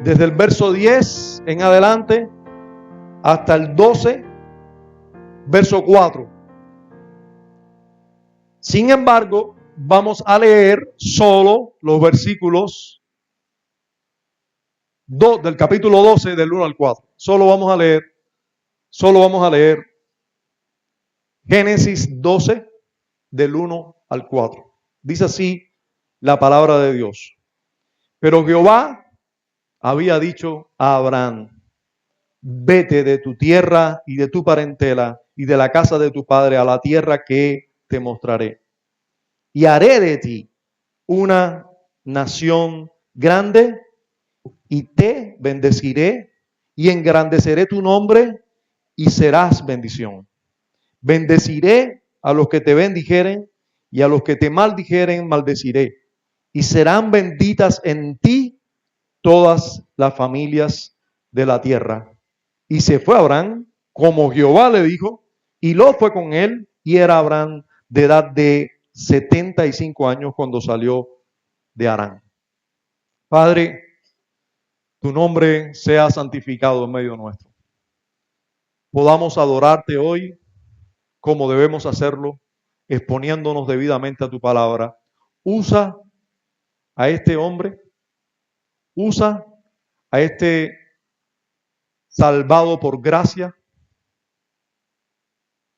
desde el verso 10 en adelante hasta el 12, verso 4. Sin embargo, vamos a leer solo los versículos del capítulo 12, del 1 al 4. Solo vamos a leer Génesis 12, del 1 al 4. Dice así la palabra de Dios. Pero Jehová había dicho a Abraham: vete de tu tierra y de tu parentela y de la casa de tu padre a la tierra que te mostraré. Y haré de ti una nación grande y te bendeciré y engrandeceré tu nombre y serás bendición. Bendeciré a los que te bendijeren y a los que te maldijeren maldeciré. Y serán benditas en ti todas las familias de la tierra. Y se fue Abraham como Jehová le dijo, y Lot fue con él, y era Abraham de edad de 75 años cuando salió de Harán. Padre, tu nombre sea santificado en medio nuestro. Podamos adorarte hoy como debemos hacerlo, exponiéndonos debidamente a tu palabra. Usa a este hombre, usa a este salvado por gracia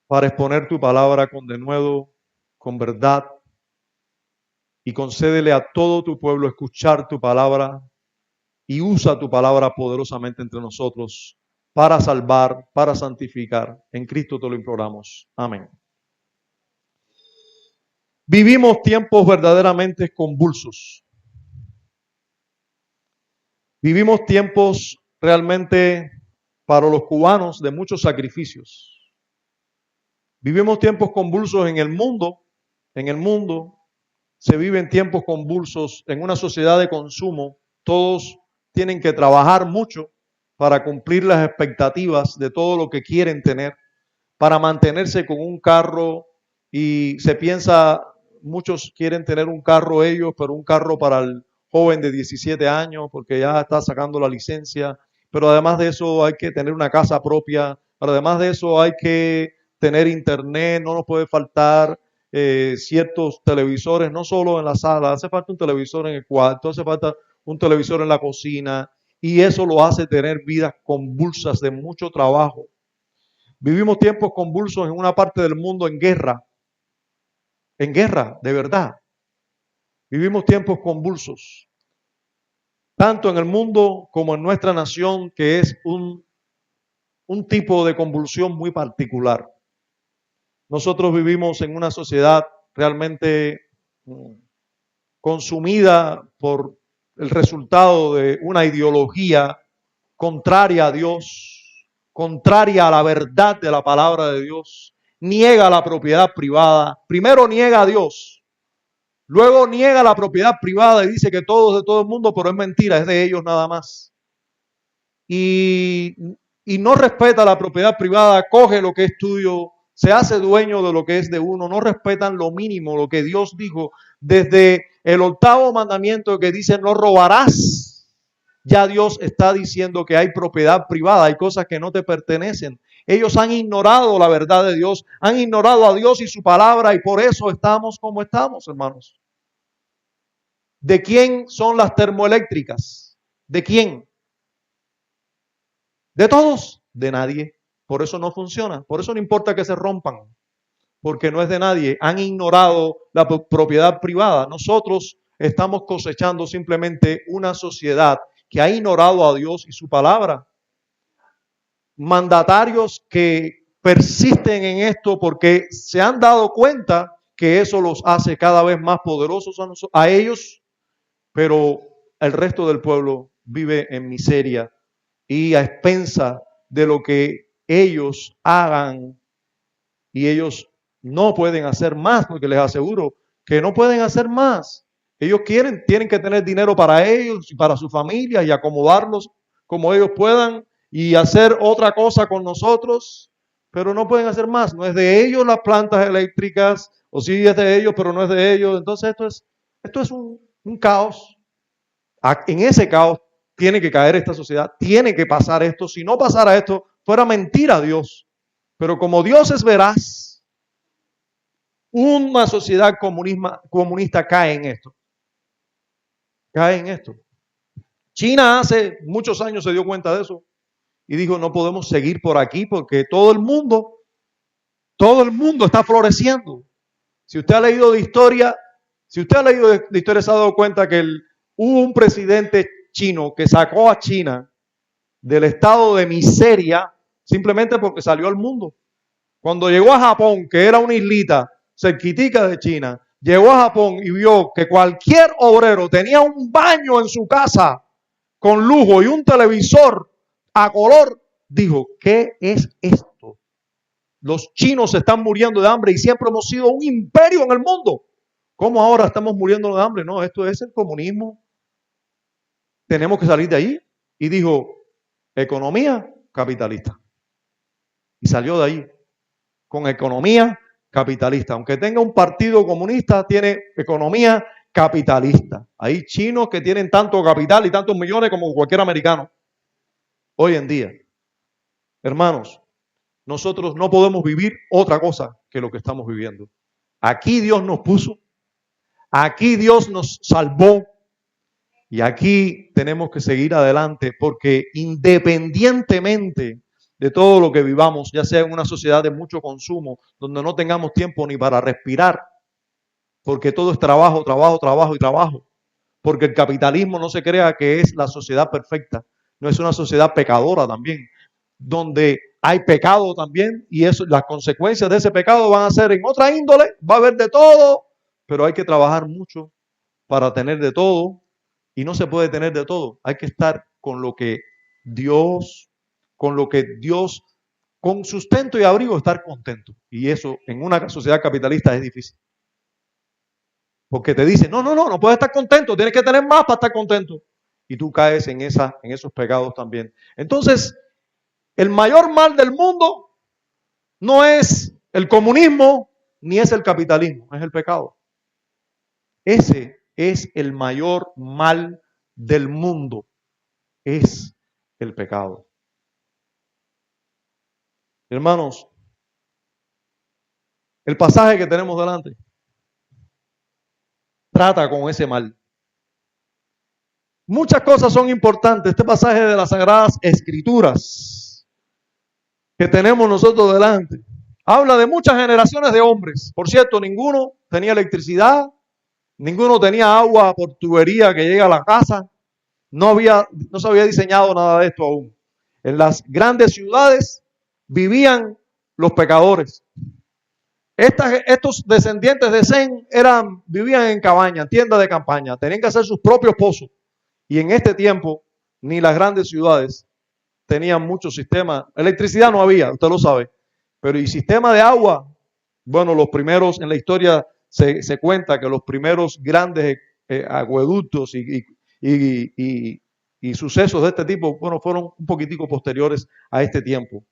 para exponer tu palabra con denuedo, con verdad, y concédele a todo tu pueblo escuchar tu palabra y usa tu palabra poderosamente entre nosotros para salvar, para santificar. En Cristo te lo imploramos. Amén. Vivimos tiempos verdaderamente convulsos. Vivimos tiempos realmente para los cubanos de muchos sacrificios. Vivimos tiempos convulsos en el mundo. En el mundo se viven tiempos convulsos en una sociedad de consumo. Todos tienen que trabajar mucho para cumplir las expectativas de todo lo que quieren tener, para mantenerse con un carro, y se piensa, muchos quieren tener un carro ellos, pero un carro para el joven de 17 años porque ya está sacando la licencia, pero además de eso hay que tener una casa propia, pero además de eso hay que tener internet, no nos puede faltar ciertos televisores, no solo en la sala, hace falta un televisor en el cuarto, hace falta un televisor en la cocina, y eso lo hace tener vidas convulsas de mucho trabajo. Vivimos tiempos convulsos en una parte del mundo en guerra, de verdad. Vivimos tiempos convulsos, tanto en el mundo como en nuestra nación, que es un tipo de convulsión muy particular. Nosotros vivimos en una sociedad realmente consumida por el resultado de una ideología contraria a Dios, contraria a la verdad de la palabra de Dios. Niega la propiedad privada. Primero niega a Dios, luego niega la propiedad privada y dice que todo es de todo el mundo, pero es mentira, es de ellos nada más. Y no respeta la propiedad privada, coge lo que es tuyo, se hace dueño de lo que es de uno, no respetan lo mínimo, lo que Dios dijo desde el 8º mandamiento que dice no robarás. Ya Dios está diciendo que hay propiedad privada, hay cosas que no te pertenecen. Ellos han ignorado la verdad de Dios, han ignorado a Dios y su palabra, y por eso estamos como estamos, hermanos. ¿De quién son las termoeléctricas? ¿De quién? ¿De todos? De nadie. Por eso no funciona. Por eso no importa que se rompan, porque no es de nadie. Han ignorado la propiedad privada. Nosotros estamos cosechando simplemente una sociedad que ha ignorado a Dios y su palabra. Mandatarios que persisten en esto porque se han dado cuenta que eso los hace cada vez más poderosos a ellos, pero el resto del pueblo vive en miseria y a expensa de lo que ellos hagan, y ellos no pueden hacer más, porque les aseguro que no pueden hacer más. Ellos tienen que tener dinero para ellos y para su familia y acomodarlos como ellos puedan y hacer otra cosa con nosotros, pero no pueden hacer más. No es de ellos las plantas eléctricas, o sí es de ellos, pero no es de ellos. Entonces esto es un caos. En ese caos tiene que caer esta sociedad, tiene que pasar esto. Si no pasara esto, fuera mentira a Dios. Pero como Dios es veraz, una sociedad comunista cae en esto. Cae en esto. China hace muchos años se dio cuenta de eso y dijo, no podemos seguir por aquí porque todo el mundo está floreciendo. Si usted ha leído de historia, se ha dado cuenta que hubo un presidente chino que sacó a China del estado de miseria simplemente porque salió al mundo. Cuando llegó a Japón, que era una islita cerquitica de China, llegó a Japón y vio que cualquier obrero tenía un baño en su casa con lujo y un televisor a color, dijo, ¿qué es esto? Los chinos se están muriendo de hambre y siempre hemos sido un imperio en el mundo. ¿Cómo ahora estamos muriendo de hambre? No, esto es el comunismo. Tenemos que salir de ahí. Y dijo, economía capitalista. Y salió de ahí con economía capitalista. Aunque tenga un partido comunista, tiene economía capitalista. Hay chinos que tienen tanto capital y tantos millones como cualquier americano. Hoy en día, hermanos, nosotros no podemos vivir otra cosa que lo que estamos viviendo. Aquí Dios nos puso, aquí Dios nos salvó y aquí tenemos que seguir adelante porque independientemente de todo lo que vivamos, ya sea en una sociedad de mucho consumo, donde no tengamos tiempo ni para respirar, porque todo es trabajo, trabajo, trabajo y trabajo, porque el capitalismo no se crea que es la sociedad perfecta, no es una sociedad pecadora también, donde hay pecado también y eso, las consecuencias de ese pecado van a ser en otra índole, va a haber de todo, pero hay que trabajar mucho para tener de todo y no se puede tener de todo, hay que estar con lo que Dios, con sustento y abrigo, estar contento. Y eso en una sociedad capitalista es difícil. Porque te dicen, no puedes estar contento, tienes que tener más para estar contento. Y tú caes en esos pecados también. Entonces, el mayor mal del mundo no es el comunismo ni es el capitalismo, es el pecado. Ese es el mayor mal del mundo, es el pecado. Hermanos, el pasaje que tenemos delante trata con ese mal. Muchas cosas son importantes. Este pasaje de las Sagradas Escrituras que tenemos nosotros delante habla de muchas generaciones de hombres. Por cierto, ninguno tenía electricidad, ninguno tenía agua por tubería que llega a la casa. No se había diseñado nada de esto aún. En las grandes ciudades vivían los pecadores. Estos descendientes de Sem vivían en cabañas, tiendas de campaña, tenían que hacer sus propios pozos. Y en este tiempo, ni las grandes ciudades tenían muchos sistemas. Electricidad no había, usted lo sabe. Pero y sistema de agua, bueno, los primeros en la historia se cuenta que los primeros grandes acueductos y sucesos de este tipo, bueno, fueron un poquitico posteriores a este tiempo.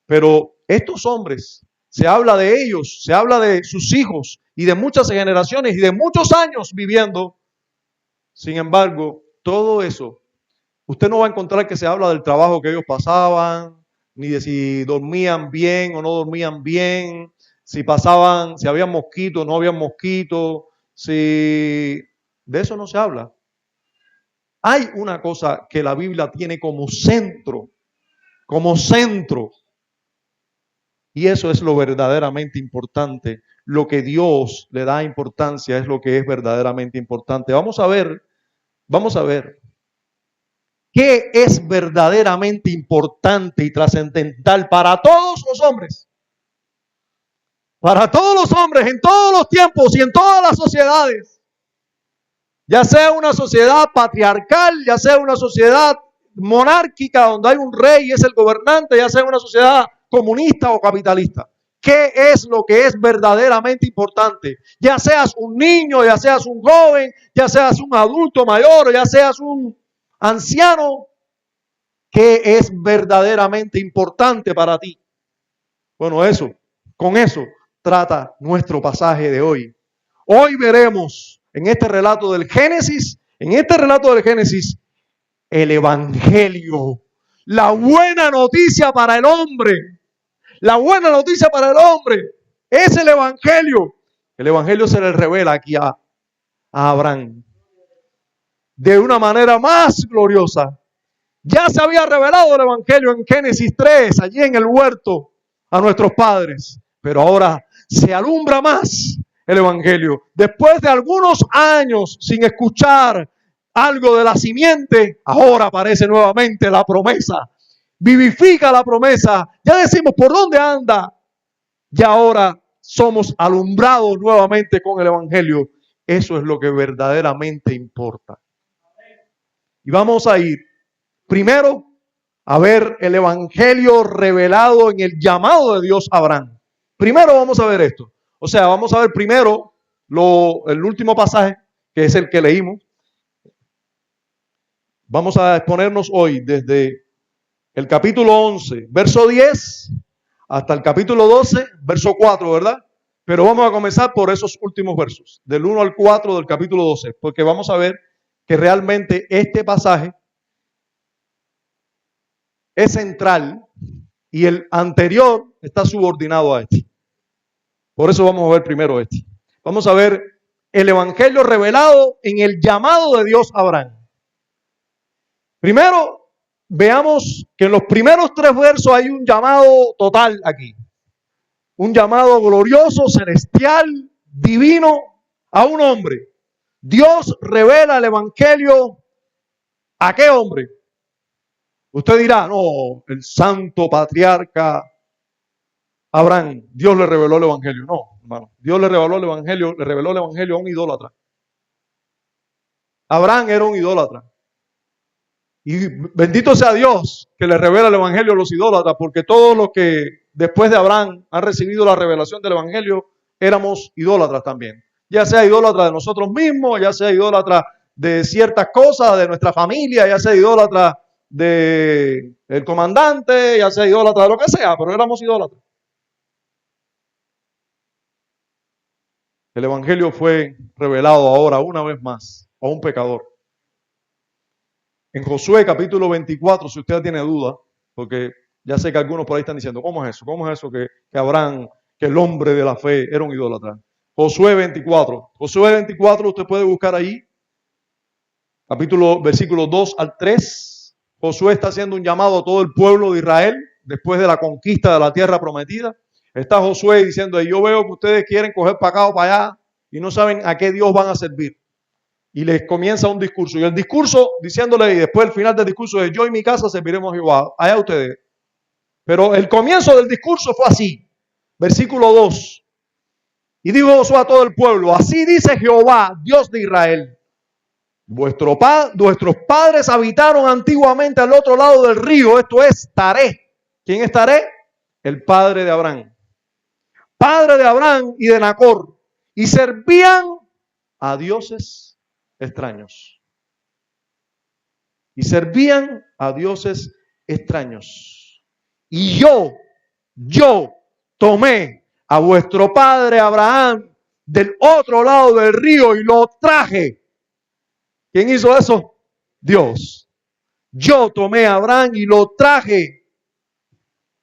Pero estos hombres, se habla de ellos, se habla de sus hijos y de muchas generaciones y de muchos años viviendo. Sin embargo, todo eso, usted no va a encontrar que se habla del trabajo que ellos pasaban, ni de si dormían bien o no dormían bien, si había mosquitos o no había mosquitos, de eso no se habla. Hay una cosa que la Biblia tiene como centro, y eso es lo verdaderamente importante. Lo que Dios le da importancia es lo que es verdaderamente importante. Vamos a ver qué es verdaderamente importante y trascendental para todos los hombres. Para todos los hombres, en todos los tiempos y en todas las sociedades. Ya sea una sociedad patriarcal, ya sea una sociedad monárquica donde hay un rey y es el gobernante, ya sea una sociedad comunista o capitalista. ¿Qué es lo que es verdaderamente importante? Ya seas un niño, ya seas un joven, ya seas un adulto mayor, ya seas un anciano, ¿qué es verdaderamente importante para ti? Bueno, con eso trata nuestro pasaje de hoy. Hoy veremos en este relato del Génesis, el evangelio. La buena noticia para el hombre. La buena noticia para el hombre es el evangelio. El evangelio se le revela aquí a Abraham de una manera más gloriosa. Ya se había revelado el evangelio en Génesis 3, allí en el huerto, a nuestros padres. Pero ahora se alumbra más el evangelio. Después de algunos años sin escuchar algo de la simiente, ahora aparece nuevamente la promesa. Vivifica la promesa. Ya decimos por dónde anda. Ya ahora somos alumbrados nuevamente con el evangelio. Eso es lo que verdaderamente importa. Y vamos a ir primero a ver el evangelio revelado en el llamado de Dios a Abraham. Primero vamos a ver esto. O sea, vamos a ver primero el último pasaje, que es el que leímos. Vamos a exponernos hoy desde el capítulo 11, verso 10, hasta el capítulo 12, verso 4, ¿verdad? Pero vamos a comenzar por esos últimos versos, del 1 al 4 del capítulo 12, porque vamos a ver que realmente este pasaje es central y el anterior está subordinado a este. Por eso vamos a ver primero este. Vamos a ver el evangelio revelado en el llamado de Dios a Abraham. Primero, veamos que en los primeros 3 versos hay un llamado total aquí. Un llamado glorioso, celestial, divino a un hombre. Dios revela el evangelio ¿a qué hombre? Usted dirá, no, el santo patriarca Abraham, Dios le reveló el evangelio. No, hermano, Dios le reveló el evangelio a un idólatra. Abraham era un idólatra. Y bendito sea Dios que le revela el evangelio a los idólatras, porque todos los que después de Abraham han recibido la revelación del evangelio éramos idólatras también. Ya sea idólatra de nosotros mismos, ya sea idólatra de ciertas cosas, de nuestra familia, ya sea idólatra del comandante, ya sea idólatra de lo que sea, pero éramos idólatras. El evangelio fue revelado ahora una vez más a un pecador. En Josué capítulo 24, si usted tiene duda, porque ya sé que algunos por ahí están diciendo, ¿cómo es eso? ¿Cómo es eso que Abraham, que el hombre de la fe era un idólatra? Josué 24, usted puede buscar ahí, versículos 2 al 3. Josué está haciendo un llamado a todo el pueblo de Israel después de la conquista de la tierra prometida. Está Josué diciendo, yo veo que ustedes quieren coger para acá o para allá y no saben a qué Dios van a servir. Y les comienza un discurso. Y el discurso, diciéndole, y después el final del discurso es, yo y mi casa serviremos a Jehová. Allá ustedes. Pero el comienzo del discurso fue así. Versículo 2. Y dijo Josué a todo el pueblo, así dice Jehová, Dios de Israel. Vuestros padres habitaron antiguamente al otro lado del río, esto es Taré. ¿Quién es Taré? El padre de Abraham. Padre de Abraham y de Nacor. Y servían a dioses extraños. Y servían a dioses extraños. Y yo tomé a vuestro padre Abraham del otro lado del río y lo traje. ¿Quién hizo eso? Dios. Yo tomé a Abraham y lo traje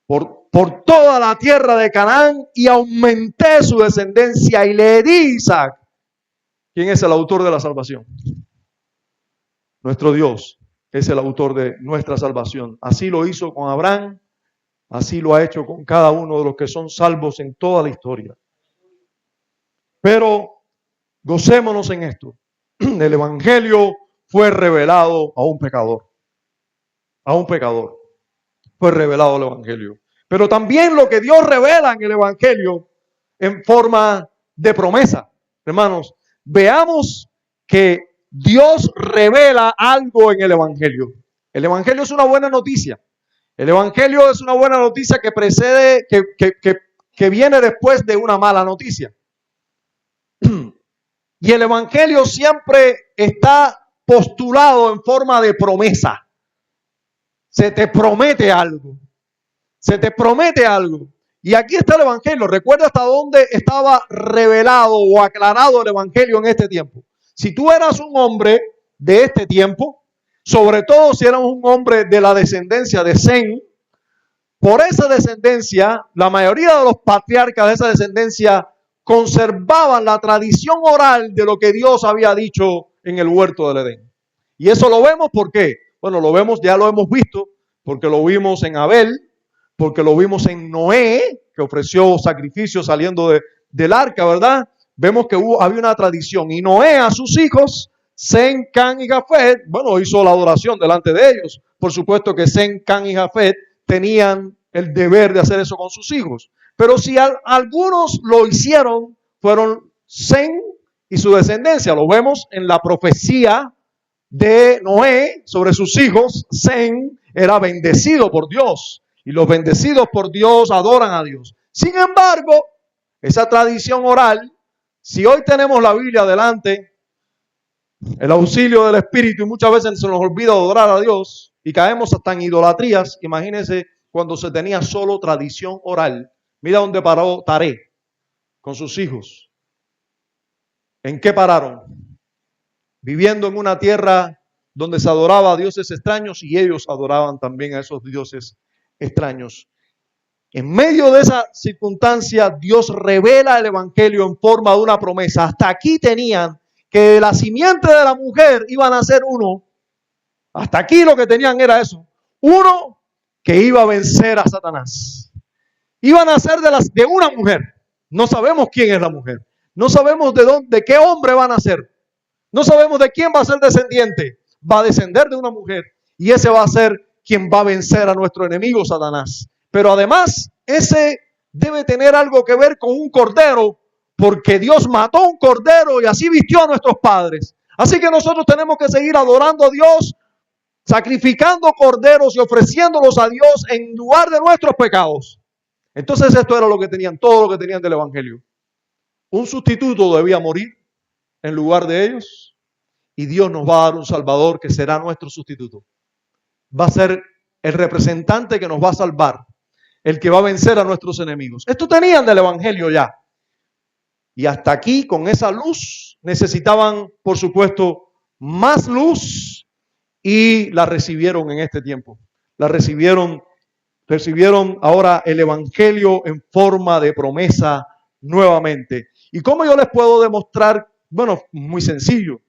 por toda la tierra de Canaán y aumenté su descendencia y le di Isaac. ¿Quién es el autor de la salvación? Nuestro Dios es el autor de nuestra salvación. Así lo hizo con Abraham, así lo ha hecho con cada uno de los que son salvos en toda la historia. Pero gocémonos en esto. El evangelio fue revelado a un pecador. A un pecador fue revelado el evangelio. Pero también lo que Dios revela en el evangelio en forma de promesa. Hermanos, veamos que Dios revela algo en el evangelio. El evangelio es una buena noticia. El evangelio es una buena noticia que precede, que viene después de una mala noticia. Y el evangelio siempre está postulado en forma de promesa. Se te promete algo. Se te promete algo. Y aquí está el evangelio. Recuerda hasta dónde estaba revelado o aclarado el evangelio en este tiempo. Si tú eras un hombre de este tiempo, sobre todo si éramos un hombre de la descendencia de Sem. Por esa descendencia, la mayoría de los patriarcas de esa descendencia conservaban la tradición oral de lo que Dios había dicho en el huerto del Edén. Y eso lo vemos, ¿por qué? Bueno, lo vemos, ya lo hemos visto, porque lo vimos en Abel, porque lo vimos en Noé, que ofreció sacrificios saliendo del arca, ¿verdad? Vemos que había una tradición. Y Noé a sus hijos, Sem, Cam y Jafet, bueno, hizo la adoración delante de ellos. Por supuesto que Sem, Cam y Jafet tenían el deber de hacer eso con sus hijos. Pero si algunos lo hicieron, fueron Sem y su descendencia. Lo vemos en la profecía de Noé sobre sus hijos. Sem era bendecido por Dios y los bendecidos por Dios adoran a Dios. Sin embargo, esa tradición oral, si hoy tenemos la Biblia delante, el auxilio del Espíritu, y muchas veces se nos olvida adorar a Dios y caemos hasta en idolatrías, imagínense cuando se tenía solo tradición oral. Mira dónde paró Taré con sus hijos. ¿En qué pararon? Viviendo en una tierra donde se adoraba a dioses extraños y ellos adoraban también a esos dioses extraños. En medio de esa circunstancia, Dios revela el evangelio en forma de una promesa. Hasta aquí tenían que de la simiente de la mujer iban a ser uno. Hasta aquí lo que tenían era eso. Uno que iba a vencer a Satanás. Iban a ser de una mujer. No sabemos quién es la mujer. No sabemos de qué hombre van a ser. No sabemos de quién va a ser descendiente. Va a descender de una mujer. Y ese va a ser quien va a vencer a nuestro enemigo Satanás. Pero además, ese debe tener algo que ver con un cordero, porque Dios mató un cordero y así vistió a nuestros padres. Así que nosotros tenemos que seguir adorando a Dios, sacrificando corderos y ofreciéndolos a Dios en lugar de nuestros pecados. Entonces esto era lo que tenían, todo lo que tenían del evangelio. Un sustituto debía morir en lugar de ellos y Dios nos va a dar un Salvador que será nuestro sustituto. Va a ser el representante que nos va a salvar, el que va a vencer a nuestros enemigos. Esto tenían del evangelio ya. Y hasta aquí, con esa luz, necesitaban, por supuesto, más luz y la recibieron en este tiempo. La recibieron ahora el evangelio en forma de promesa nuevamente. ¿Y cómo yo les puedo demostrar? Bueno, muy sencillo.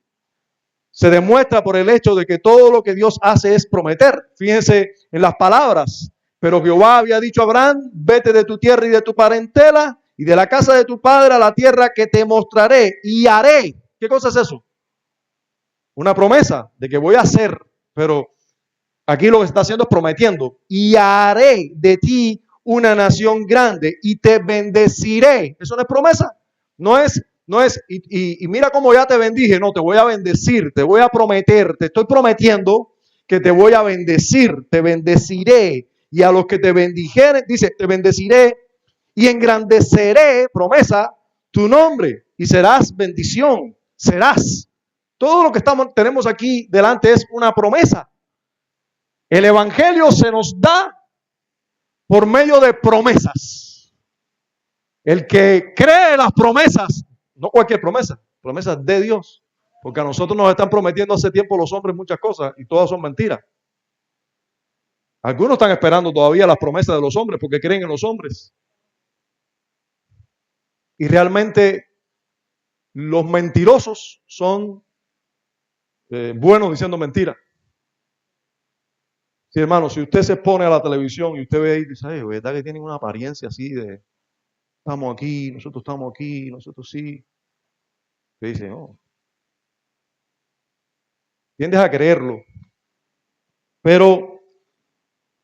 Se demuestra por el hecho de que todo lo que Dios hace es prometer. Fíjense en las palabras. Pero Jehová había dicho a Abraham, vete de tu tierra y de tu parentela y de la casa de tu padre a la tierra que te mostraré y haré. ¿Qué cosa es eso? Una promesa de que voy a hacer, pero aquí lo que está haciendo es prometiendo. Y haré de ti una nación grande y te bendeciré. Eso no es promesa. No es, y mira cómo ya te bendije. No, te voy a bendecir, te voy a prometer, te estoy prometiendo que te voy a bendecir, te bendeciré. Y a los que te bendijeren, dice, te bendeciré y engrandeceré, promesa, tu nombre y serás bendición, serás. Todo lo que tenemos aquí delante es una promesa. El evangelio se nos da por medio de promesas. El que cree las promesas, no cualquier promesa, promesas de Dios, porque a nosotros nos están prometiendo hace tiempo los hombres muchas cosas y todas son mentiras. Algunos están esperando todavía las promesas de los hombres porque creen en los hombres. Y realmente los mentirosos son buenos diciendo mentiras. Sí, hermano, si usted se pone a la televisión y usted ve ahí y dice, ay, ¿verdad que tienen una apariencia así de estamos aquí, nosotros sí? Usted dice, no. Tiendes a creerlo. Pero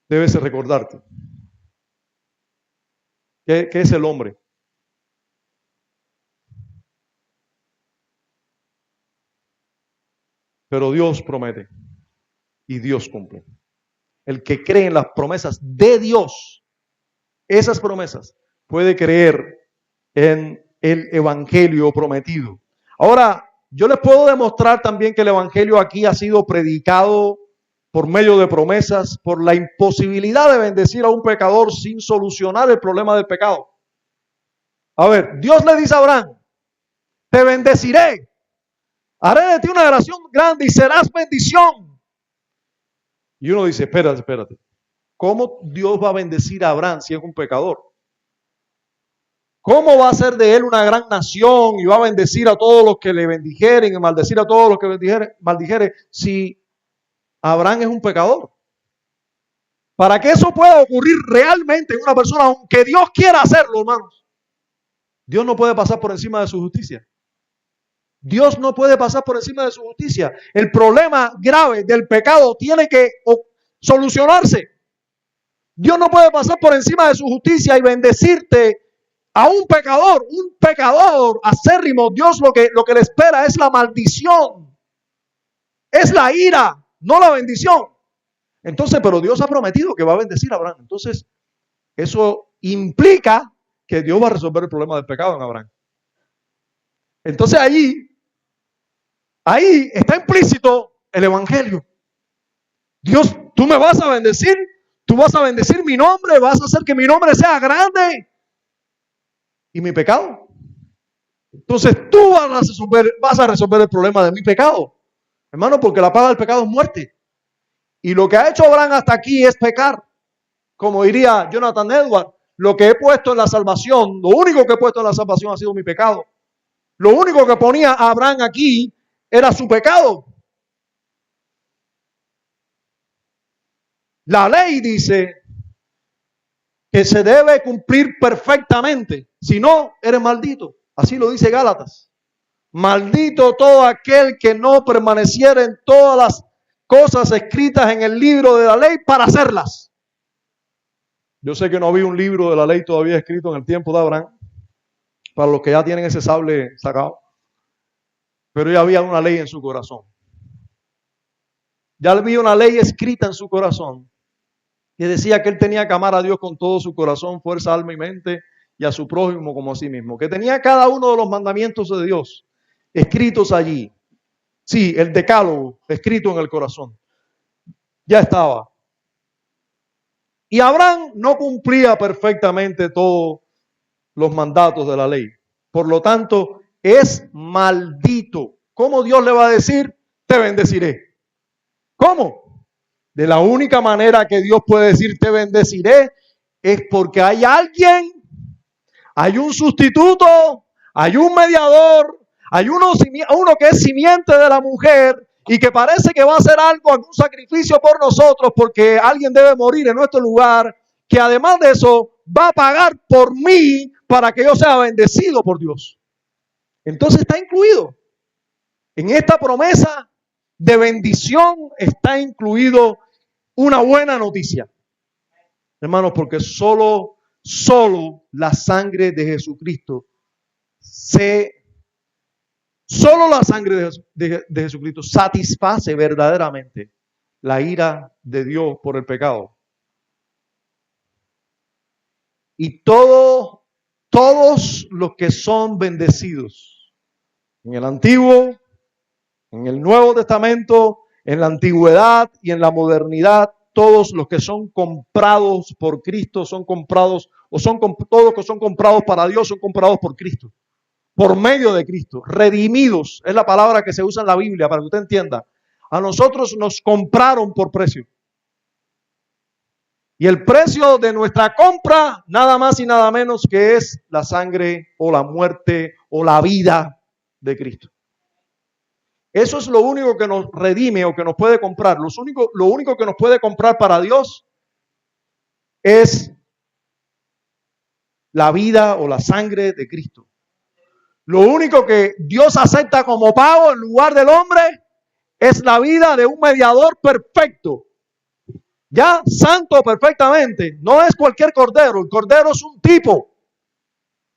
debes recordarte. ¿Qué es el hombre? Pero Dios promete y Dios cumple. El que cree en las promesas de Dios, esas promesas, puede creer en el evangelio prometido. Ahora, yo les puedo demostrar también que el evangelio aquí ha sido predicado por medio de promesas, por la imposibilidad de bendecir a un pecador sin solucionar el problema del pecado. A ver, Dios le dice a Abraham, te bendeciré, haré de ti una nación grande y serás bendición. Y uno dice, espérate. ¿Cómo Dios va a bendecir a Abraham si es un pecador? ¿Cómo va a ser de él una gran nación y va a bendecir a todos los que le bendijeren y maldecir a todos los que maldijeren si Abraham es un pecador? Para que eso pueda ocurrir realmente en una persona, aunque Dios quiera hacerlo, hermanos, Dios no puede pasar por encima de su justicia. Dios no puede pasar por encima de su justicia. El problema grave del pecado tiene que solucionarse. Dios no puede pasar por encima de su justicia y bendecirte a un pecador acérrimo. Dios lo que le espera es la maldición, es la ira, no la bendición. Entonces, pero Dios ha prometido que va a bendecir a Abraham. Entonces, eso implica que Dios va a resolver el problema del pecado en Abraham. Entonces ahí está implícito el evangelio. Dios, tú me vas a bendecir, tú vas a bendecir mi nombre, vas a hacer que mi nombre sea grande y mi pecado. Entonces tú vas a resolver el problema de mi pecado, hermano, porque la paga del pecado es muerte. Y lo que ha hecho Abraham hasta aquí es pecar. Como diría Jonathan Edwards, lo que he puesto en la salvación, lo único que he puesto en la salvación ha sido mi pecado. Lo único que ponía a Abraham aquí era su pecado. La ley dice que se debe cumplir perfectamente, si no, eres maldito. Así lo dice Gálatas. Maldito todo aquel que no permaneciera en todas las cosas escritas en el libro de la ley para hacerlas. Yo sé que no había un libro de la ley todavía escrito en el tiempo de Abraham, para los que ya tienen ese sable sacado, pero ya había una ley en su corazón. Ya había una ley escrita en su corazón que decía que él tenía que amar a Dios con todo su corazón, fuerza, alma y mente, y a su prójimo como a sí mismo. Que tenía cada uno de los mandamientos de Dios escritos allí. Sí, el decálogo escrito en el corazón. Ya estaba. Y Abraham no cumplía perfectamente todos los mandatos de la ley. Por lo tanto, es maldito. ¿Cómo Dios le va a decir? Te bendeciré. ¿Cómo? De la única manera que Dios puede decir te bendeciré es porque hay alguien, hay un sustituto, hay un mediador, hay uno que es simiente de la mujer y que parece que va a hacer algún sacrificio por nosotros porque alguien debe morir en nuestro lugar, que además de eso va a pagar por mí para que yo sea bendecido por Dios. Entonces está incluido en esta promesa de bendición, está incluido una buena noticia, hermanos, porque solo la sangre de Jesucristo solo la sangre de Jesucristo satisface verdaderamente la ira de Dios por el pecado. Y todos los que son bendecidos en el Antiguo, en el Nuevo Testamento, en la antigüedad y en la modernidad, todos los que son comprados por Cristo son comprados, todos los que son comprados para Dios son comprados por Cristo, por medio de Cristo. Redimidos es la palabra que se usa en la Biblia para que usted entienda. A nosotros nos compraron por precio. Y el precio de nuestra compra, nada más y nada menos que es la sangre o la muerte o la vida de Cristo. Eso es lo único que nos redime o que nos puede comprar. Lo único que nos puede comprar para Dios es la vida o la sangre de Cristo. Lo único que Dios acepta como pago en lugar del hombre es la vida de un mediador perfecto. Ya santo perfectamente. No es cualquier cordero. El cordero es un tipo.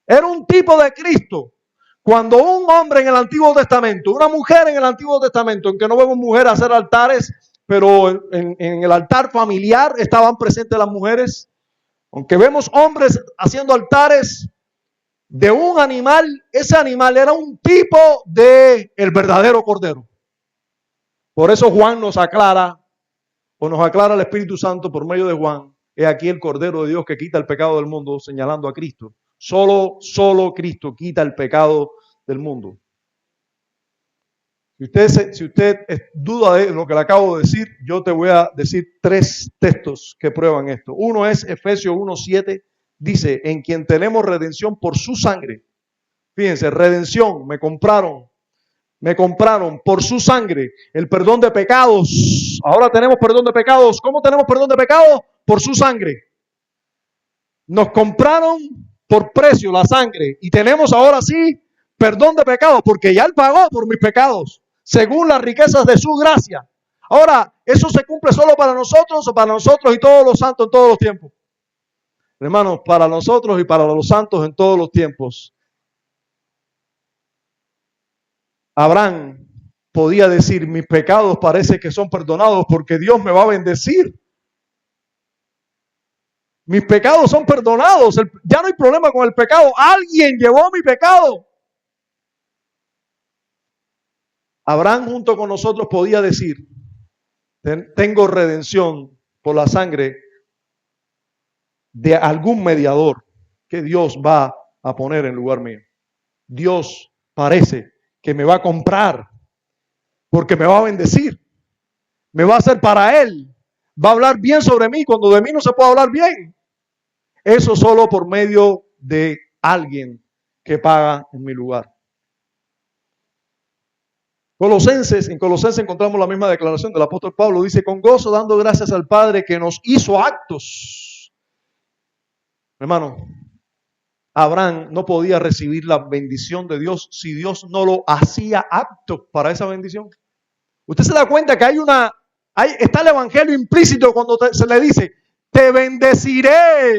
Era un tipo de Cristo. Cuando un hombre en el Antiguo Testamento, una mujer en el Antiguo Testamento, en que no vemos mujeres hacer altares, pero en el altar familiar estaban presentes las mujeres. Aunque vemos hombres haciendo altares de un animal, ese animal era un tipo de el verdadero cordero. Por eso Juan nos aclara el Espíritu Santo por medio de Juan, he aquí el Cordero de Dios que quita el pecado del mundo, señalando a Cristo. Solo Cristo quita el pecado del mundo. Si usted duda de lo que le acabo de decir, yo te voy a decir 3 textos que prueban esto. Uno es Efesios 1:7, dice, en quien tenemos redención por su sangre. Fíjense, redención, me compraron por su sangre, el perdón de pecados. Ahora tenemos perdón de pecados. ¿Cómo tenemos perdón de pecados? Por su sangre. Nos compraron por precio la sangre y tenemos ahora sí perdón de pecados porque ya Él pagó por mis pecados según las riquezas de su gracia. Ahora, ¿eso se cumple solo para nosotros o para nosotros y todos los santos en todos los tiempos? Hermanos, para nosotros y para los santos en todos los tiempos. Abraham podía decir, mis pecados parece que son perdonados porque Dios me va a bendecir. Mis pecados son perdonados. Ya no hay problema con el pecado. Alguien llevó mi pecado. Abraham junto con nosotros podía decir, tengo redención por la sangre de algún mediador que Dios va a poner en lugar mío. Dios parece que me va a comprar porque me va a bendecir. Me va a hacer para Él. Va a hablar bien sobre mí cuando de mí no se puede hablar bien. Eso solo por medio de alguien que paga en mi lugar. En Colosenses encontramos la misma declaración del apóstol Pablo. Dice, con gozo dando gracias al Padre que nos hizo actos. Hermano, Abraham no podía recibir la bendición de Dios si Dios no lo hacía apto para esa bendición. Usted se da cuenta que está el evangelio implícito cuando se le dice, te bendeciré,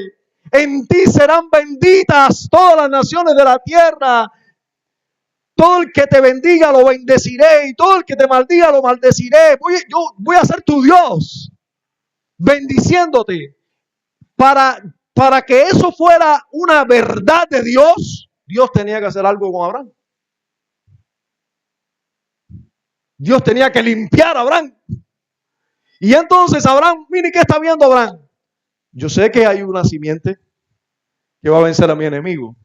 en ti serán benditas todas las naciones de la tierra. Todo el que te bendiga lo bendeciré y todo el que te maldiga lo maldeciré. Yo voy a ser tu Dios, bendiciéndote. Para que eso fuera una verdad de Dios, Dios tenía que hacer algo con Abraham. Dios tenía que limpiar a Abraham. Y entonces Abraham, mire qué está viendo Abraham. Yo sé que hay una simiente que va a vencer a mi enemigo.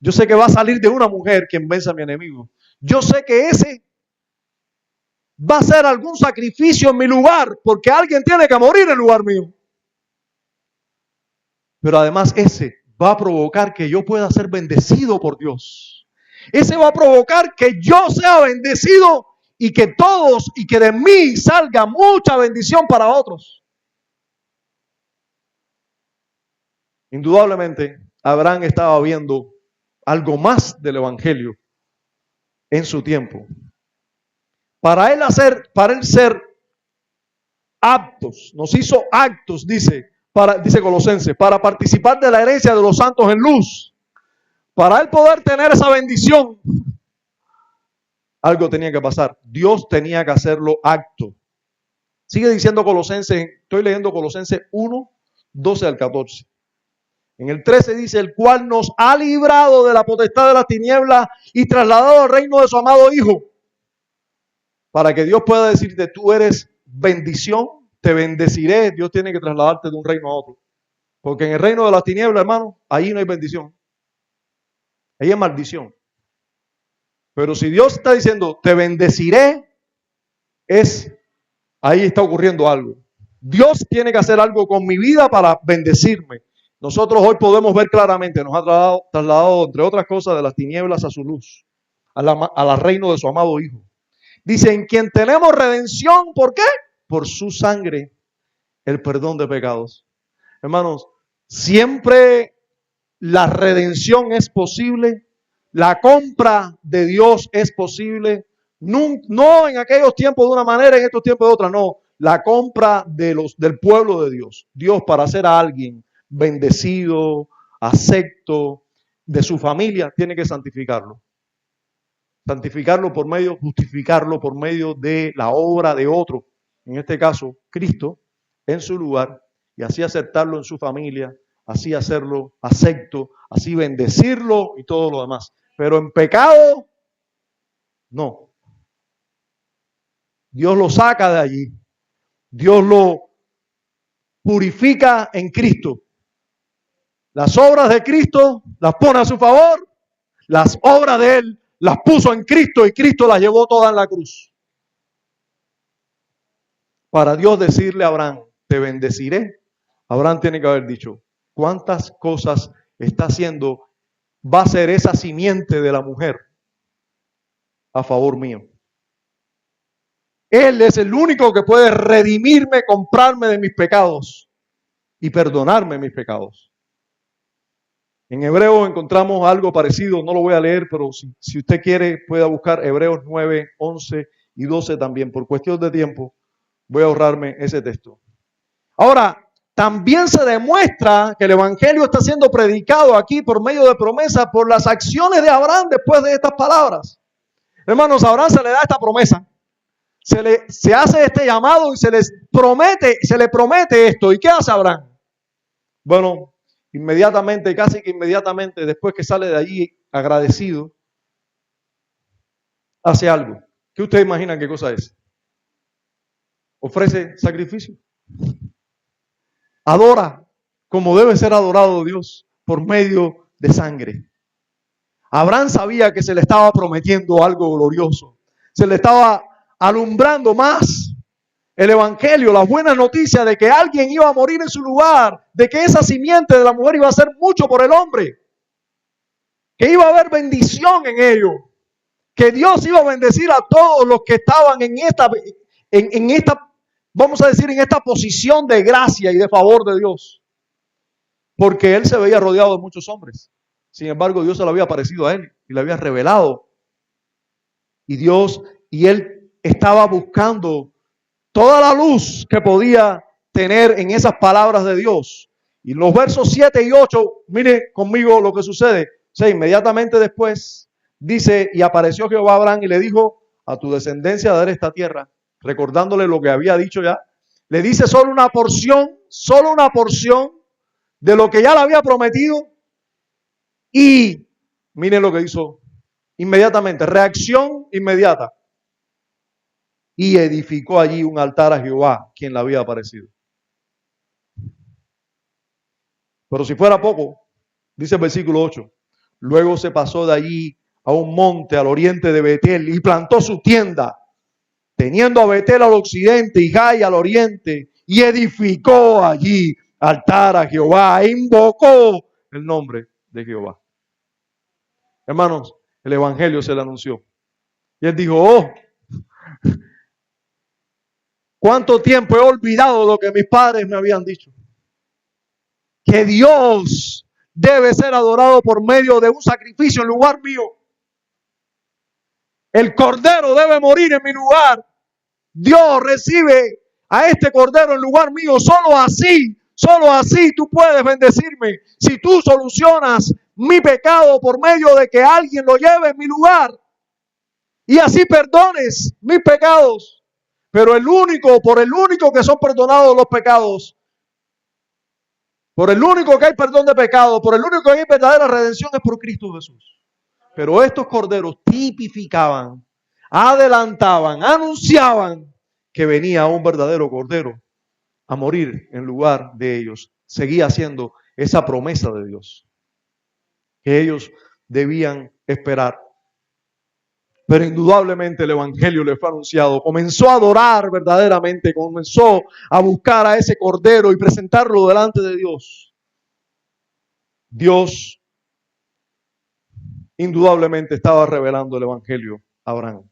Yo sé que va a salir de una mujer quien vence a mi enemigo. Yo sé que ese va a hacer algún sacrificio en mi lugar, porque alguien tiene que morir en lugar mío. Pero además ese va a provocar que yo pueda ser bendecido por Dios. Ese va a provocar que yo sea bendecido y que todos y que de mí salga mucha bendición para otros. Indudablemente, Abraham estaba viendo algo más del evangelio en su tiempo. Para él ser aptos, nos hizo actos, dice Colosenses, para participar de la herencia de los santos en luz. Para él poder tener esa bendición, algo tenía que pasar. Dios tenía que hacerlo acto. Sigue diciendo Colosenses, estoy leyendo Colosenses 1, 12 al 14. En el 13 dice, el cual nos ha librado de la potestad de las tinieblas y trasladado al reino de su amado Hijo. Para que Dios pueda decirte, tú eres bendición, te bendeciré. Dios tiene que trasladarte de un reino a otro. Porque en el reino de las tinieblas, hermano, ahí no hay bendición. Ahí es maldición. Pero si Dios está diciendo, te bendeciré, ahí está ocurriendo algo. Dios tiene que hacer algo con mi vida para bendecirme. Nosotros hoy podemos ver claramente, nos ha trasladado, entre otras cosas, de las tinieblas a su luz, al reino de su amado Hijo. Dice, en quien tenemos redención, ¿por qué? Por su sangre, el perdón de pecados. Hermanos, siempre la redención es posible, la compra de Dios es posible, no en aquellos tiempos de una manera, en estos tiempos de otra, no. La compra del pueblo de Dios. Dios para hacer a alguien bendecido, acepto, de su familia, tiene que santificarlo. Santificarlo justificarlo por medio de la obra de otro, en este caso, Cristo, en su lugar, y así aceptarlo en su familia, así hacerlo acepto, así bendecirlo y todo lo demás. Pero en pecado, no. Dios lo saca de allí. Dios lo purifica en Cristo. Las obras de Cristo las pone a su favor, las obras de Él las puso en Cristo y Cristo las llevó todas en la cruz. Para Dios decirle a Abraham, te bendeciré, Abraham tiene que haber dicho, ¿cuántas cosas está haciendo? Va a ser esa simiente de la mujer a favor mío. Él es el único que puede redimirme, comprarme de mis pecados y perdonarme mis pecados. En Hebreos encontramos algo parecido, no lo voy a leer, pero si usted quiere pueda buscar Hebreos 9, 11 y 12 también. Por cuestión de tiempo voy a ahorrarme ese texto. Ahora, también se demuestra que el Evangelio está siendo predicado aquí por medio de promesa por las acciones de Abraham después de estas palabras. Hermanos, a Abraham se le da esta promesa. Se hace este llamado y se le promete esto. ¿Y qué hace Abraham? Bueno, inmediatamente, casi que inmediatamente, después que sale de allí agradecido, hace algo. ¿Qué ustedes imaginan qué cosa es? Ofrece sacrificio. Adora como debe ser adorado Dios por medio de sangre. Abraham sabía que se le estaba prometiendo algo glorioso. Se le estaba alumbrando más el evangelio, la buena noticia de que alguien iba a morir en su lugar, de que esa simiente de la mujer iba a hacer mucho por el hombre, que iba a haber bendición en ello, que Dios iba a bendecir a todos los que estaban en esta, vamos a decir, en esta posición de gracia y de favor de Dios, porque él se veía rodeado de muchos hombres. Sin embargo, Dios se le había aparecido a él y le había revelado. Y él estaba buscando toda la luz que podía tener en esas palabras de Dios. Y los versos 7 y 8, mire conmigo lo que sucede. O sea, inmediatamente después dice, y apareció Jehová a Abraham y le dijo, a tu descendencia daré esta tierra, recordándole lo que había dicho ya. Le dice solo una porción de lo que ya le había prometido. Y miren lo que hizo inmediatamente, reacción inmediata. Y edificó allí un altar a Jehová, quien le había aparecido. Pero si fuera poco, dice el versículo 8, luego se pasó de allí a un monte al oriente de Betel y plantó su tienda, teniendo a Betel al occidente y Jai al oriente, y edificó allí altar a Jehová e invocó el nombre de Jehová. Hermanos, el evangelio se le anunció. Y él dijo, oh, ¿cuánto tiempo he olvidado lo que mis padres me habían dicho? Que Dios debe ser adorado por medio de un sacrificio en lugar mío. El cordero debe morir en mi lugar. Dios recibe a este cordero en lugar mío. Solo así tú puedes bendecirme. Si tú solucionas mi pecado por medio de que alguien lo lleve en mi lugar y así perdones mis pecados. Pero por el único que son perdonados los pecados, por el único que hay perdón de pecado, por el único que hay verdadera redención es por Cristo Jesús. Pero estos corderos tipificaban, adelantaban, anunciaban que venía un verdadero cordero a morir en lugar de ellos. Seguía siendo esa promesa de Dios que ellos debían esperar. Pero indudablemente el evangelio les fue anunciado. Comenzó a adorar verdaderamente, comenzó a buscar a ese cordero y presentarlo delante de Dios. Dios indudablemente estaba revelando el evangelio a Abraham.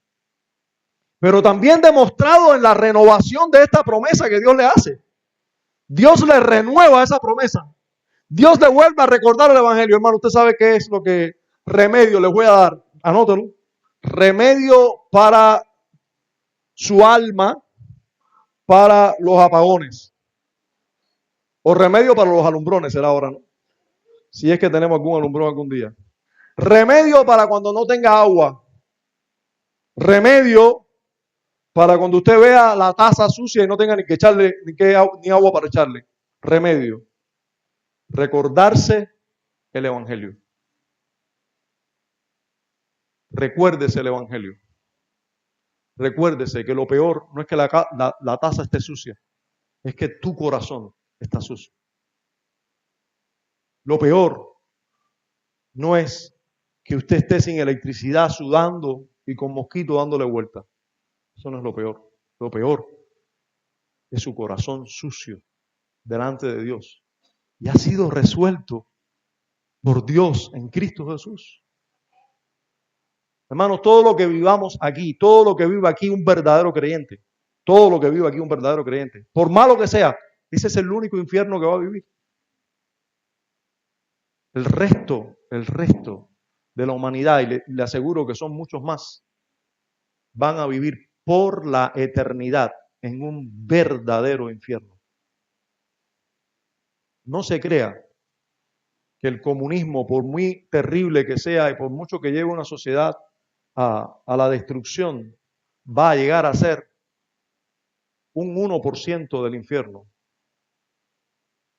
Pero también demostrado en la renovación de esta promesa que Dios le hace. Dios le renueva esa promesa. Dios le vuelve a recordar el evangelio. Hermano, usted sabe qué es lo que remedio les voy a dar. Anótelo. Remedio para su alma, para los apagones. O remedio para los alumbrones será ahora, ¿no? Si es que tenemos algún alumbrón algún día. Remedio para cuando no tenga agua. Remedio para cuando usted vea la taza sucia y no tenga ni que echarle, ni agua para echarle. Remedio. Recordarse el evangelio. Recuérdese el evangelio. Recuérdese que lo peor no es que la taza esté sucia, es que tu corazón está sucio. Lo peor no es que usted esté sin electricidad, sudando y con mosquitos dándole vuelta. Eso no es lo peor. Lo peor es su corazón sucio delante de Dios. Y ha sido resuelto por Dios en Cristo Jesús. Hermanos, todo lo que vivamos aquí, todo lo que vive aquí un verdadero creyente, todo lo que vive aquí un verdadero creyente, por malo que sea, ese es el único infierno que va a vivir. El resto de la humanidad, y le aseguro que son muchos más, van a vivir por la eternidad en un verdadero infierno. No se crea que el comunismo, por muy terrible que sea y por mucho que lleve una sociedad a la destrucción, va a llegar a ser un 1% del infierno.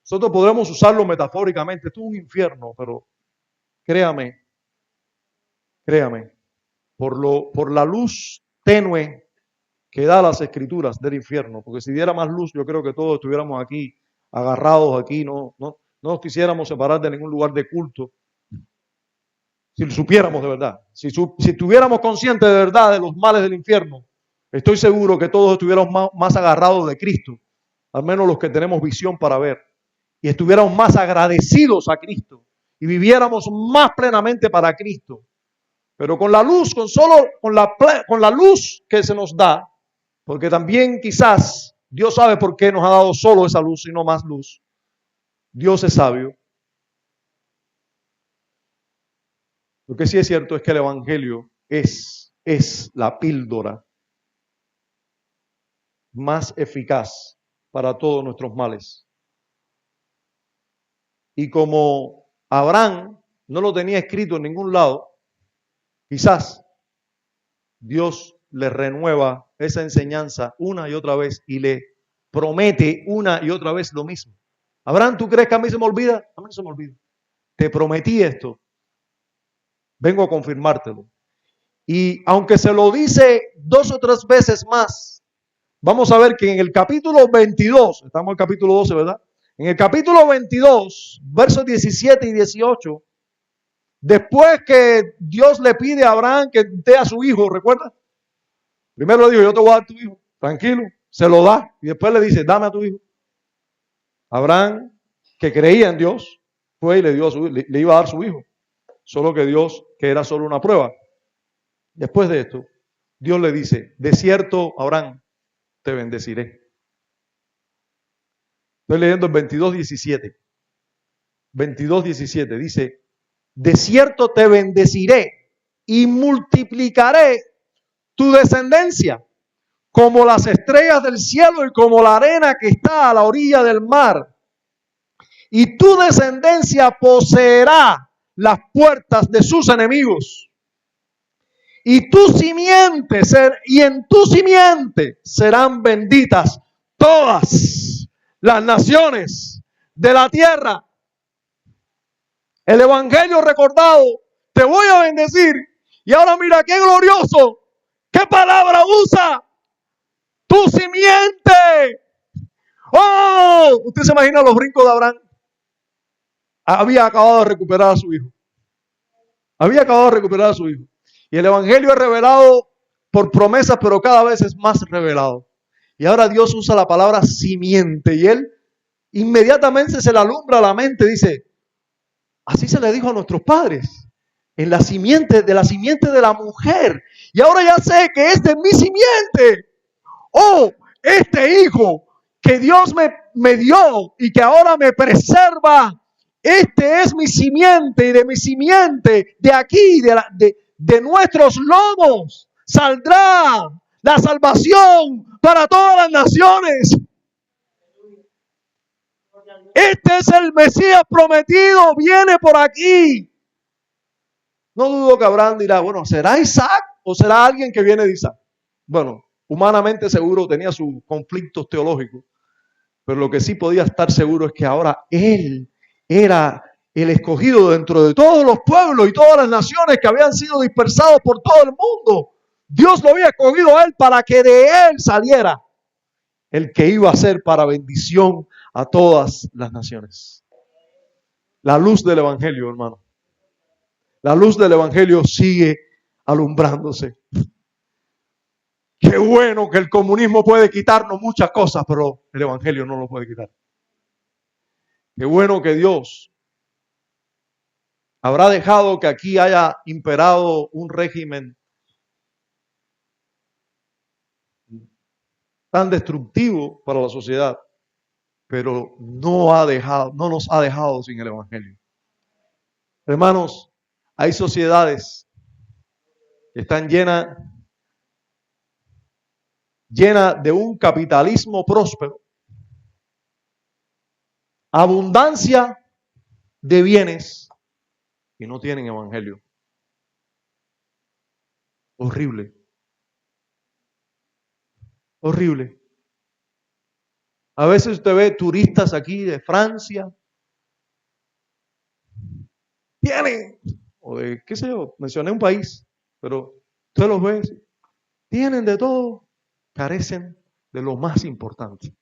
Nosotros podremos usarlo metafóricamente, esto es un infierno, pero créame, por la luz tenue que da las escrituras del infierno, porque si diera más luz, yo creo que todos estuviéramos aquí, agarrados aquí, no nos quisiéramos separar de ningún lugar de culto, si lo supiéramos de verdad, si estuviéramos conscientes de verdad de los males del infierno, estoy seguro que todos estuviéramos más agarrados de Cristo, al menos los que tenemos visión para ver, y estuviéramos más agradecidos a Cristo, y viviéramos más plenamente para Cristo. Pero con la luz, con la luz que se nos da, porque también quizás Dios sabe por qué nos ha dado solo esa luz y no más luz. Dios es sabio. Lo que sí es cierto es que el Evangelio es la píldora más eficaz para todos nuestros males. Y como Abraham no lo tenía escrito en ningún lado, quizás Dios le renueva esa enseñanza una y otra vez y le promete una y otra vez lo mismo. Abraham, ¿tú crees que a mí se me olvida? A mí no se me olvida. Te prometí esto. Vengo a confirmártelo. Y aunque se lo dice 2 o 3 veces más, vamos a ver que en el capítulo 22, estamos en el capítulo 12, ¿verdad? En el capítulo 22, versos 17 y 18, después que Dios le pide a Abraham que dé a su hijo, ¿recuerda? Primero le dijo, yo te voy a dar tu hijo, tranquilo, se lo da. Y después le dice, dame a tu hijo. Abraham, que creía en Dios, fue y le iba a dar su hijo. Solo que Dios, que era solo una prueba. Después de esto, Dios le dice, de cierto, Abraham, te bendeciré. Estoy leyendo el 22:17. 22:17 dice, de cierto te bendeciré y multiplicaré tu descendencia como las estrellas del cielo y como la arena que está a la orilla del mar. Y tu descendencia poseerá las puertas de sus enemigos. Y en tu simiente serán benditas todas las naciones de la tierra. El evangelio recordado, te voy a bendecir. Y ahora mira qué glorioso, qué palabra usa, tu simiente. ¡Oh! ¿Usted se imagina los brincos de Abraham? Había acabado de recuperar a su hijo. Y el evangelio es revelado por promesas, pero cada vez es más revelado. Y ahora Dios usa la palabra simiente y él inmediatamente se le alumbra a la mente. Dice, así se le dijo a nuestros padres, de la simiente de la mujer. Y ahora ya sé que este es mi simiente. Oh, este hijo que Dios me dio y que ahora me preserva. Este es mi simiente y de mi simiente, de aquí, de nuestros lomos, saldrá la salvación para todas las naciones. Este es el Mesías prometido, viene por aquí. No dudo que Abraham dirá, bueno, ¿será Isaac o será alguien que viene de Isaac? Bueno, humanamente seguro tenía sus conflictos teológicos, pero lo que sí podía estar seguro es que ahora él era el escogido dentro de todos los pueblos y todas las naciones que habían sido dispersados por todo el mundo. Dios lo había escogido a él para que de él saliera el que iba a ser para bendición a todas las naciones. La luz del evangelio, hermano. La luz del Evangelio sigue alumbrándose. Qué bueno que el comunismo puede quitarnos muchas cosas, pero el Evangelio no lo puede quitar. Qué bueno que Dios habrá dejado que aquí haya imperado un régimen tan destructivo para la sociedad, pero no nos ha dejado sin el Evangelio. Hermanos, hay sociedades que están llenas de un capitalismo próspero, abundancia de bienes y no tienen Evangelio. Horrible. Horrible. A veces usted ve turistas aquí de Francia, tienen, o de qué sé yo, mencioné un país, pero usted los ve, tienen de todo, carecen de lo más importante.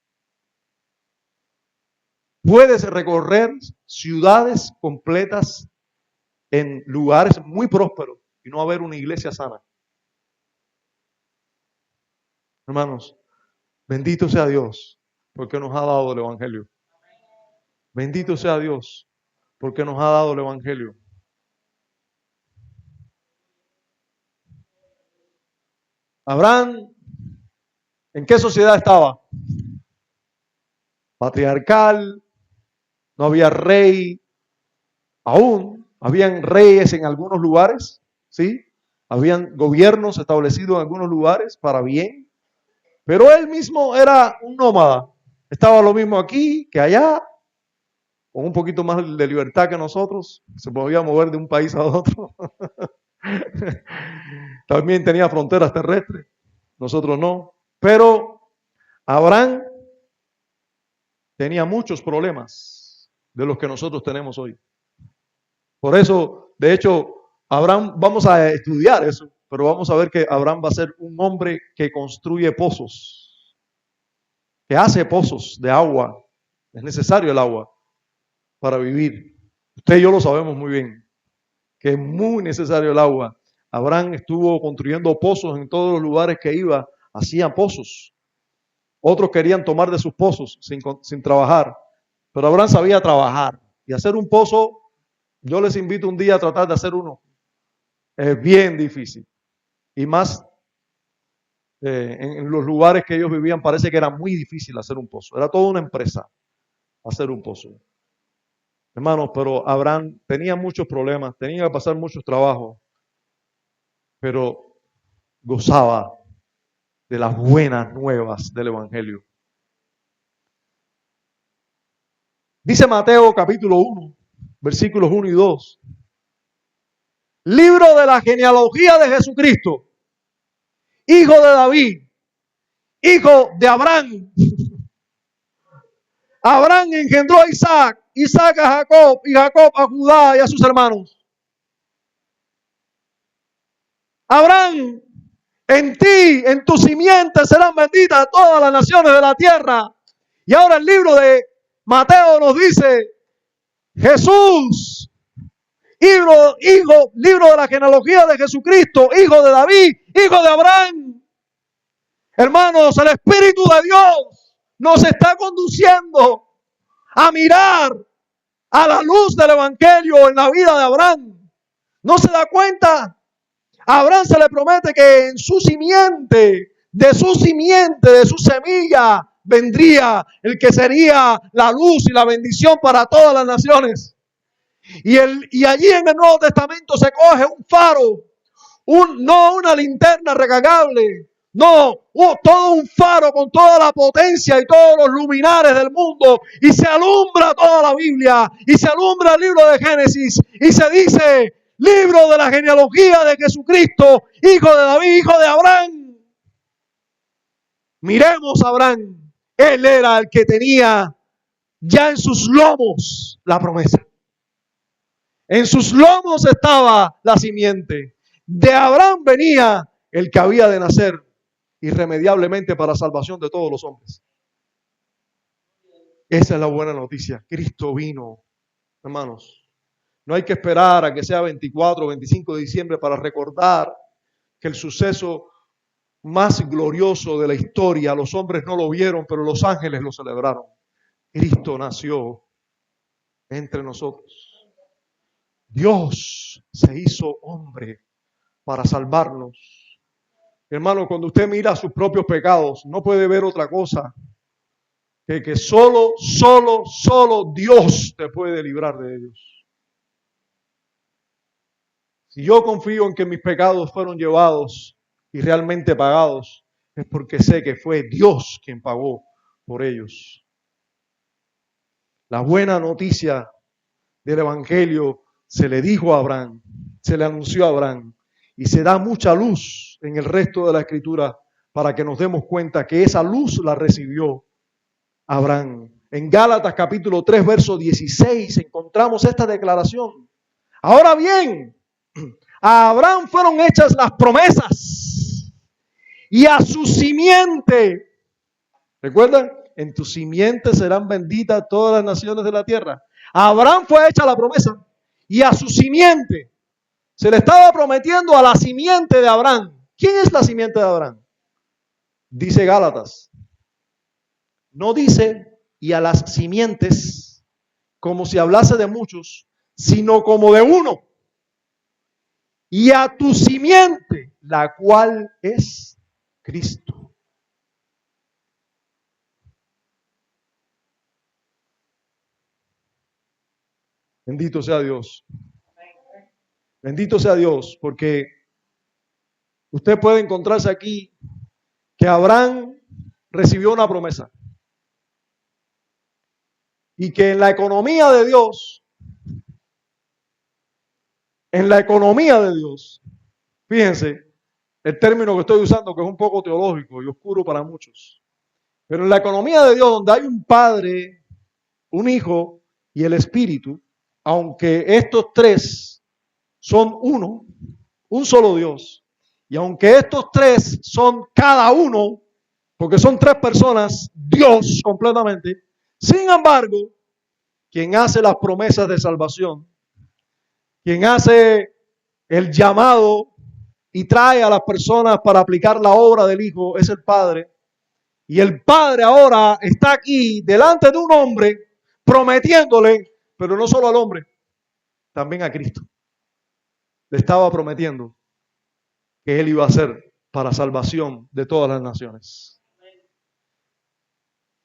Puedes recorrer ciudades completas en lugares muy prósperos y no haber una iglesia sana. Hermanos, bendito sea Dios porque nos ha dado el Evangelio. Bendito sea Dios porque nos ha dado el Evangelio. Abraham, ¿en qué sociedad estaba? Patriarcal, no había rey, aún habían reyes en algunos lugares, ¿sí? Habían gobiernos establecidos en algunos lugares para bien, pero él mismo era un nómada. Estaba lo mismo aquí que allá, con un poquito más de libertad que nosotros, se podía mover de un país a otro. También tenía fronteras terrestres, nosotros no. Pero Abraham tenía muchos problemas de los que nosotros tenemos hoy. Por eso, de hecho, Abraham, vamos a estudiar eso, pero vamos a ver que Abraham va a ser un hombre que construye pozos, que hace pozos de agua. Es necesario el agua para vivir. Usted y yo lo sabemos muy bien, que es muy necesario el agua. Abraham estuvo construyendo pozos en todos los lugares que iba, hacían pozos. Otros querían tomar de sus pozos sin trabajar, pero Abraham sabía trabajar. Y hacer un pozo, yo les invito un día a tratar de hacer uno. Es bien difícil. Y más en los lugares que ellos vivían parece que era muy difícil hacer un pozo. Era toda una empresa hacer un pozo. Hermanos, pero Abraham tenía muchos problemas, tenía que pasar muchos trabajos, pero gozaba de las buenas nuevas del Evangelio. Dice Mateo capítulo 1, versículos 1 y 2. Libro de la genealogía de Jesucristo, hijo de David, hijo de Abraham. Abraham engendró a Isaac, Isaac a Jacob y Jacob a Judá y a sus hermanos. Abraham, en ti, en tu simiente serán benditas todas las naciones de la tierra. Y ahora el libro de Mateo nos dice, Jesús, libro de la genealogía de Jesucristo, hijo de David, hijo de Abraham. Hermanos, el Espíritu de Dios nos está conduciendo a mirar a la luz del Evangelio en la vida de Abraham. ¿No se da cuenta? A Abraham se le promete que en su simiente, de su semilla, vendría el que sería la luz y la bendición para todas las naciones. Y allí en el Nuevo Testamento se coge un faro, no una linterna recargable, no, todo un faro con toda la potencia y todos los luminares del mundo, y se alumbra toda la Biblia, y se alumbra el libro de Génesis, y se dice, libro de la genealogía de Jesucristo, hijo de David, hijo de Abraham. Miremos a Abraham, él era el que tenía ya en sus lomos la promesa. En sus lomos estaba la simiente. De Abraham venía el que había de nacer irremediablemente para salvación de todos los hombres. Esa es la buena noticia. Cristo vino, hermanos. No hay que esperar a que sea 24 o 25 de diciembre para recordar que el suceso más glorioso de la historia, los hombres no lo vieron, pero los ángeles lo celebraron. Cristo nació entre nosotros. Dios se hizo hombre para salvarnos. Hermano, cuando usted mira sus propios pecados, no puede ver otra cosa que solo Dios te puede librar de ellos. Si yo confío en que mis pecados fueron llevados y realmente pagados, es porque sé que fue Dios quien pagó por ellos. La buena noticia del Evangelio se le dijo a Abraham, se le anunció a Abraham, y se da mucha luz en el resto de la Escritura para que nos demos cuenta que esa luz la recibió Abraham. En Gálatas capítulo 3, verso 16 encontramos esta declaración. Ahora bien, a Abraham fueron hechas las promesas y a su simiente. ¿Recuerdan? En tu simiente serán benditas todas las naciones de la tierra. A Abraham fue hecha la promesa y a su simiente. Se le estaba prometiendo a la simiente de Abraham. ¿Quién es la simiente de Abraham? Dice Gálatas. No dice y a las simientes como si hablase de muchos, sino como de uno. Y a tu simiente, la cual es Cristo. Bendito sea Dios. Bendito sea Dios, porque usted puede encontrarse aquí que Abraham recibió una promesa. Y que en la economía de Dios, fíjense, el término que estoy usando que es un poco teológico y oscuro para muchos, pero en la economía de Dios donde hay un Padre, un Hijo y el Espíritu, aunque estos tres son uno, un solo Dios, y aunque estos tres son cada uno, porque son tres personas, Dios completamente, sin embargo, quien hace las promesas de salvación, quien hace el llamado y trae a las personas para aplicar la obra del Hijo es el Padre. Y el Padre ahora está aquí delante de un hombre prometiéndole, pero no solo al hombre, también a Cristo. Le estaba prometiendo que Él iba a hacer para salvación de todas las naciones.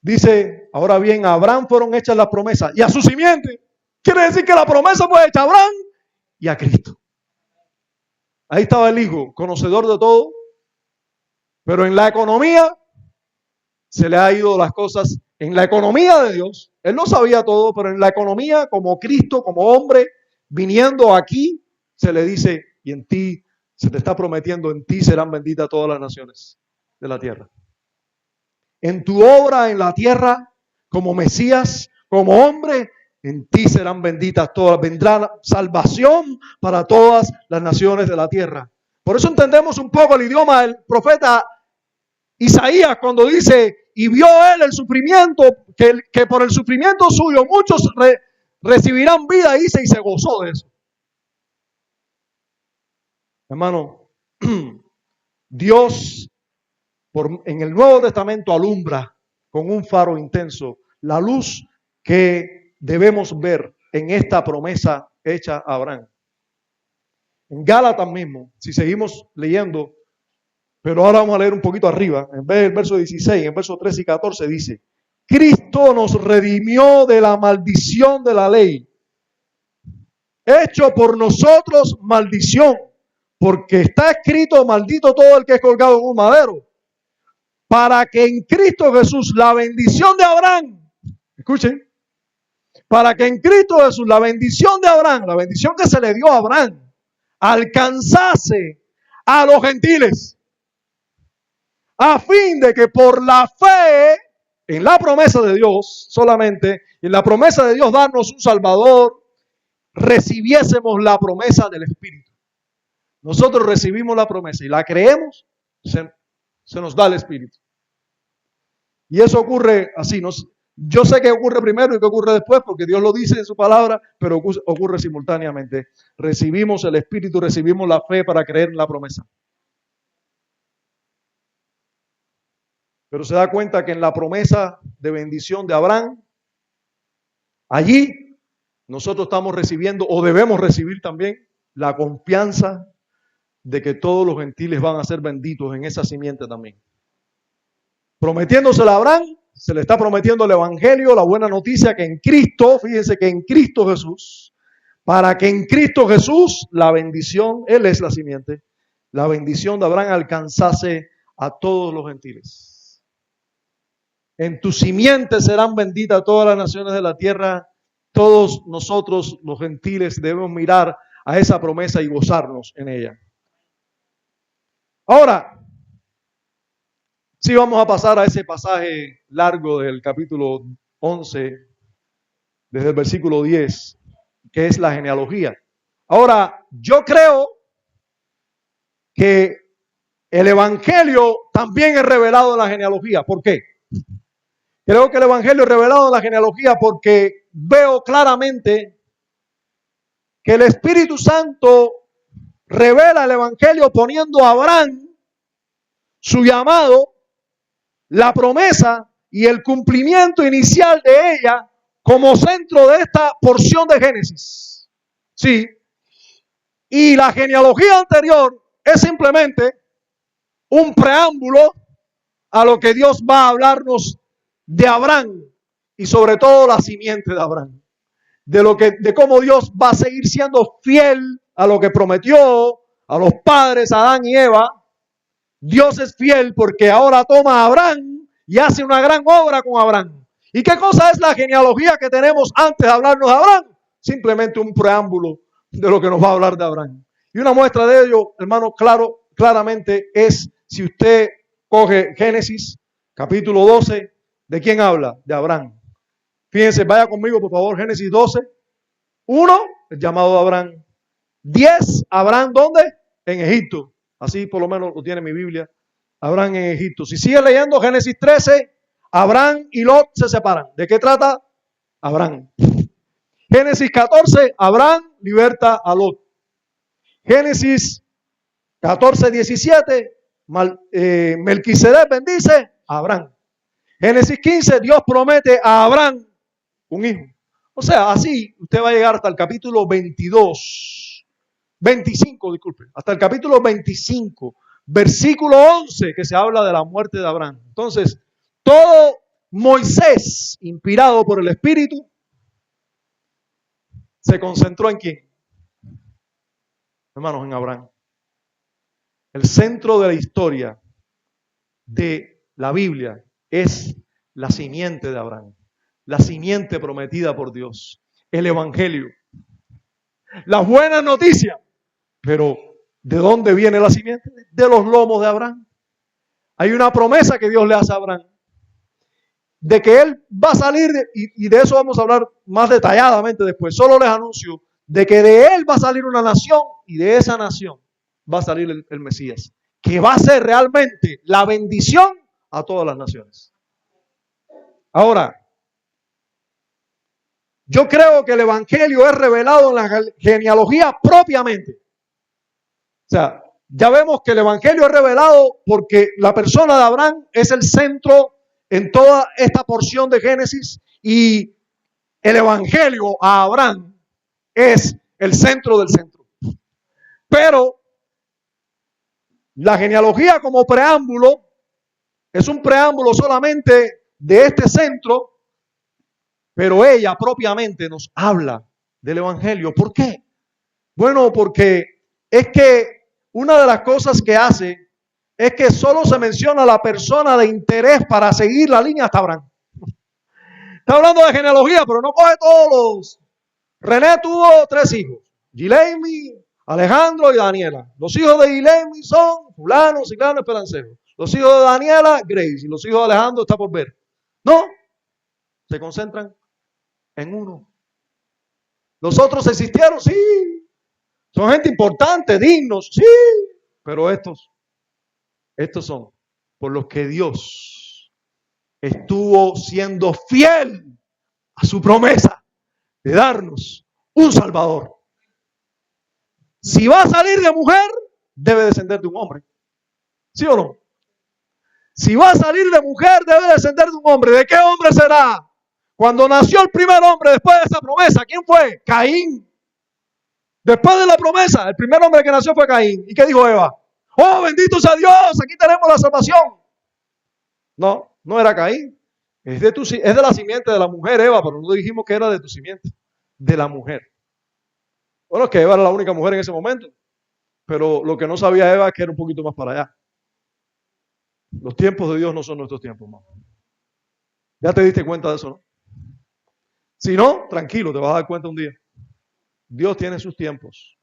Dice, ahora bien, a Abraham fueron hechas las promesas y a su simiente. Quiere decir que la promesa fue hecha a Abraham y a Cristo. Ahí estaba el Hijo, conocedor de todo, pero en la economía se le ha ido las cosas. En la economía de Dios, Él no sabía todo, pero en la economía, como Cristo, como hombre, viniendo aquí, se le dice, y en ti, se te está prometiendo, en ti serán benditas todas las naciones de la tierra. En tu obra en la tierra, como Mesías, como hombre, en ti serán benditas todas, vendrá salvación para todas las naciones de la tierra. Por eso entendemos un poco el idioma del profeta Isaías cuando dice, y vio él el sufrimiento, que por el sufrimiento suyo muchos recibirán vida, dice, y se gozó de eso. Hermano, Dios en el Nuevo Testamento alumbra con un faro intenso la luz que debemos ver en esta promesa hecha a Abraham. En Gálatas mismo, si seguimos leyendo, pero ahora vamos a leer un poquito arriba, en vez del verso 16, en el verso 13 y 14 dice, Cristo nos redimió de la maldición de la ley, hecho por nosotros maldición, porque está escrito, maldito todo el que es colgado en un madero, para que en Cristo Jesús la bendición de Abraham, escuchen, para que en Cristo Jesús la bendición de Abraham, la bendición que se le dio a Abraham, alcanzase a los gentiles, a fin de que por la fe en la promesa de Dios solamente, en la promesa de Dios darnos un Salvador, recibiésemos la promesa del Espíritu. Nosotros recibimos la promesa y la creemos, se nos da el Espíritu. Y eso ocurre así, Yo sé qué ocurre primero y qué ocurre después, porque Dios lo dice en su palabra, pero ocurre simultáneamente. Recibimos el Espíritu, recibimos la fe para creer en la promesa. Pero se da cuenta que en la promesa de bendición de Abraham, allí nosotros estamos recibiendo, o debemos recibir también, la confianza de que todos los gentiles van a ser benditos en esa simiente también. Prometiéndosela a Abraham, se le está prometiendo el Evangelio, la buena noticia que en Cristo, fíjense que en Cristo Jesús, para que en Cristo Jesús la bendición, Él es la simiente, la bendición de Abraham alcanzase a todos los gentiles. En tu simiente serán benditas todas las naciones de la tierra. Todos nosotros, los gentiles, debemos mirar a esa promesa y gozarnos en ella. Ahora, sí vamos a pasar a ese pasaje largo del capítulo 11, desde el versículo 10, que es la genealogía. Ahora, yo creo que el Evangelio también es revelado en la genealogía. ¿Por qué? Creo que el Evangelio es revelado en la genealogía porque veo claramente que el Espíritu Santo revela el Evangelio poniendo a Abraham, su llamado, la promesa y el cumplimiento inicial de ella como centro de esta porción de Génesis. Sí. Y la genealogía anterior es simplemente un preámbulo a lo que Dios va a hablarnos de Abraham y sobre todo la simiente de Abraham. De cómo Dios va a seguir siendo fiel a lo que prometió a los padres Adán y Eva. Dios es fiel porque ahora toma a Abraham y hace una gran obra con Abraham. ¿Y qué cosa es la genealogía que tenemos antes de hablarnos de Abraham? Simplemente un preámbulo de lo que nos va a hablar de Abraham. Y una muestra de ello, hermano, claramente es si usted coge Génesis, capítulo 12, ¿de quién habla? De Abraham. Fíjense, vaya conmigo por favor, Génesis 12. 1, el llamado de Abraham. 10, Abraham, ¿dónde? En Egipto. Así por lo menos lo tiene mi Biblia. Abraham en Egipto. Si sigue leyendo Génesis 13, Abraham y Lot se separan. ¿De qué trata? Abraham. Génesis 14, Abraham liberta a Lot. Génesis 14, 17, Melquisedec bendice a Abraham. Génesis 15, Dios promete a Abraham un hijo. O sea, así usted va a llegar hasta el capítulo 25, disculpe, hasta el capítulo 25, versículo 11, que se habla de la muerte de Abraham. Entonces, todo Moisés, inspirado por el Espíritu, se concentró en ¿quién? Hermanos, en Abraham. El centro de la historia de la Biblia es la simiente de Abraham, la simiente prometida por Dios, el Evangelio, las buenas noticias. Pero, ¿de dónde viene la simiente? De los lomos de Abraham. Hay una promesa que Dios le hace a Abraham, de que él va a salir, y de eso vamos a hablar más detalladamente después. Solo les anuncio de que de él va a salir una nación, y de esa nación va a salir el Mesías, que va a ser realmente la bendición a todas las naciones. Ahora, yo creo que el Evangelio es revelado en la genealogía propiamente. O sea, ya vemos que el Evangelio es revelado porque la persona de Abraham es el centro en toda esta porción de Génesis y el Evangelio a Abraham es el centro del centro. Pero la genealogía como preámbulo es un preámbulo solamente de este centro, pero ella propiamente nos habla del Evangelio. ¿Por qué? Bueno, porque es que una de las cosas que hace es que solo se menciona la persona de interés para seguir la línea hasta Abraham. Está hablando de genealogía, pero no coge todos los. René tuvo 3 hijos, Gileimi, Alejandro y Daniela. Los hijos de Gileimi son fulano, ciclano, esperancero. Los hijos de Daniela, Grace. Y los hijos de Alejandro está por ver. No, se concentran en uno. Los otros existieron, sí. Son gente importante, dignos, sí. Pero estos son por los que Dios estuvo siendo fiel a su promesa de darnos un Salvador. Si va a salir de mujer, debe descender de un hombre. ¿Sí o no? Si va a salir de mujer, debe descender de un hombre. ¿De qué hombre será? Cuando nació el primer hombre después de esa promesa, ¿quién fue? Caín. Después de la promesa, el primer hombre que nació fue Caín. ¿Y qué dijo Eva? ¡Oh, bendito sea Dios! Aquí tenemos la salvación. No, no era Caín. Es de la simiente de la mujer, Eva, pero no dijimos que era de tu simiente, de la mujer. Bueno, es que Eva era la única mujer en ese momento, pero lo que no sabía Eva es que era un poquito más para allá. Los tiempos de Dios no son nuestros tiempos, hermano. Ya te diste cuenta de eso, ¿no? Si no, tranquilo, te vas a dar cuenta un día. Dios tiene sus tiempos.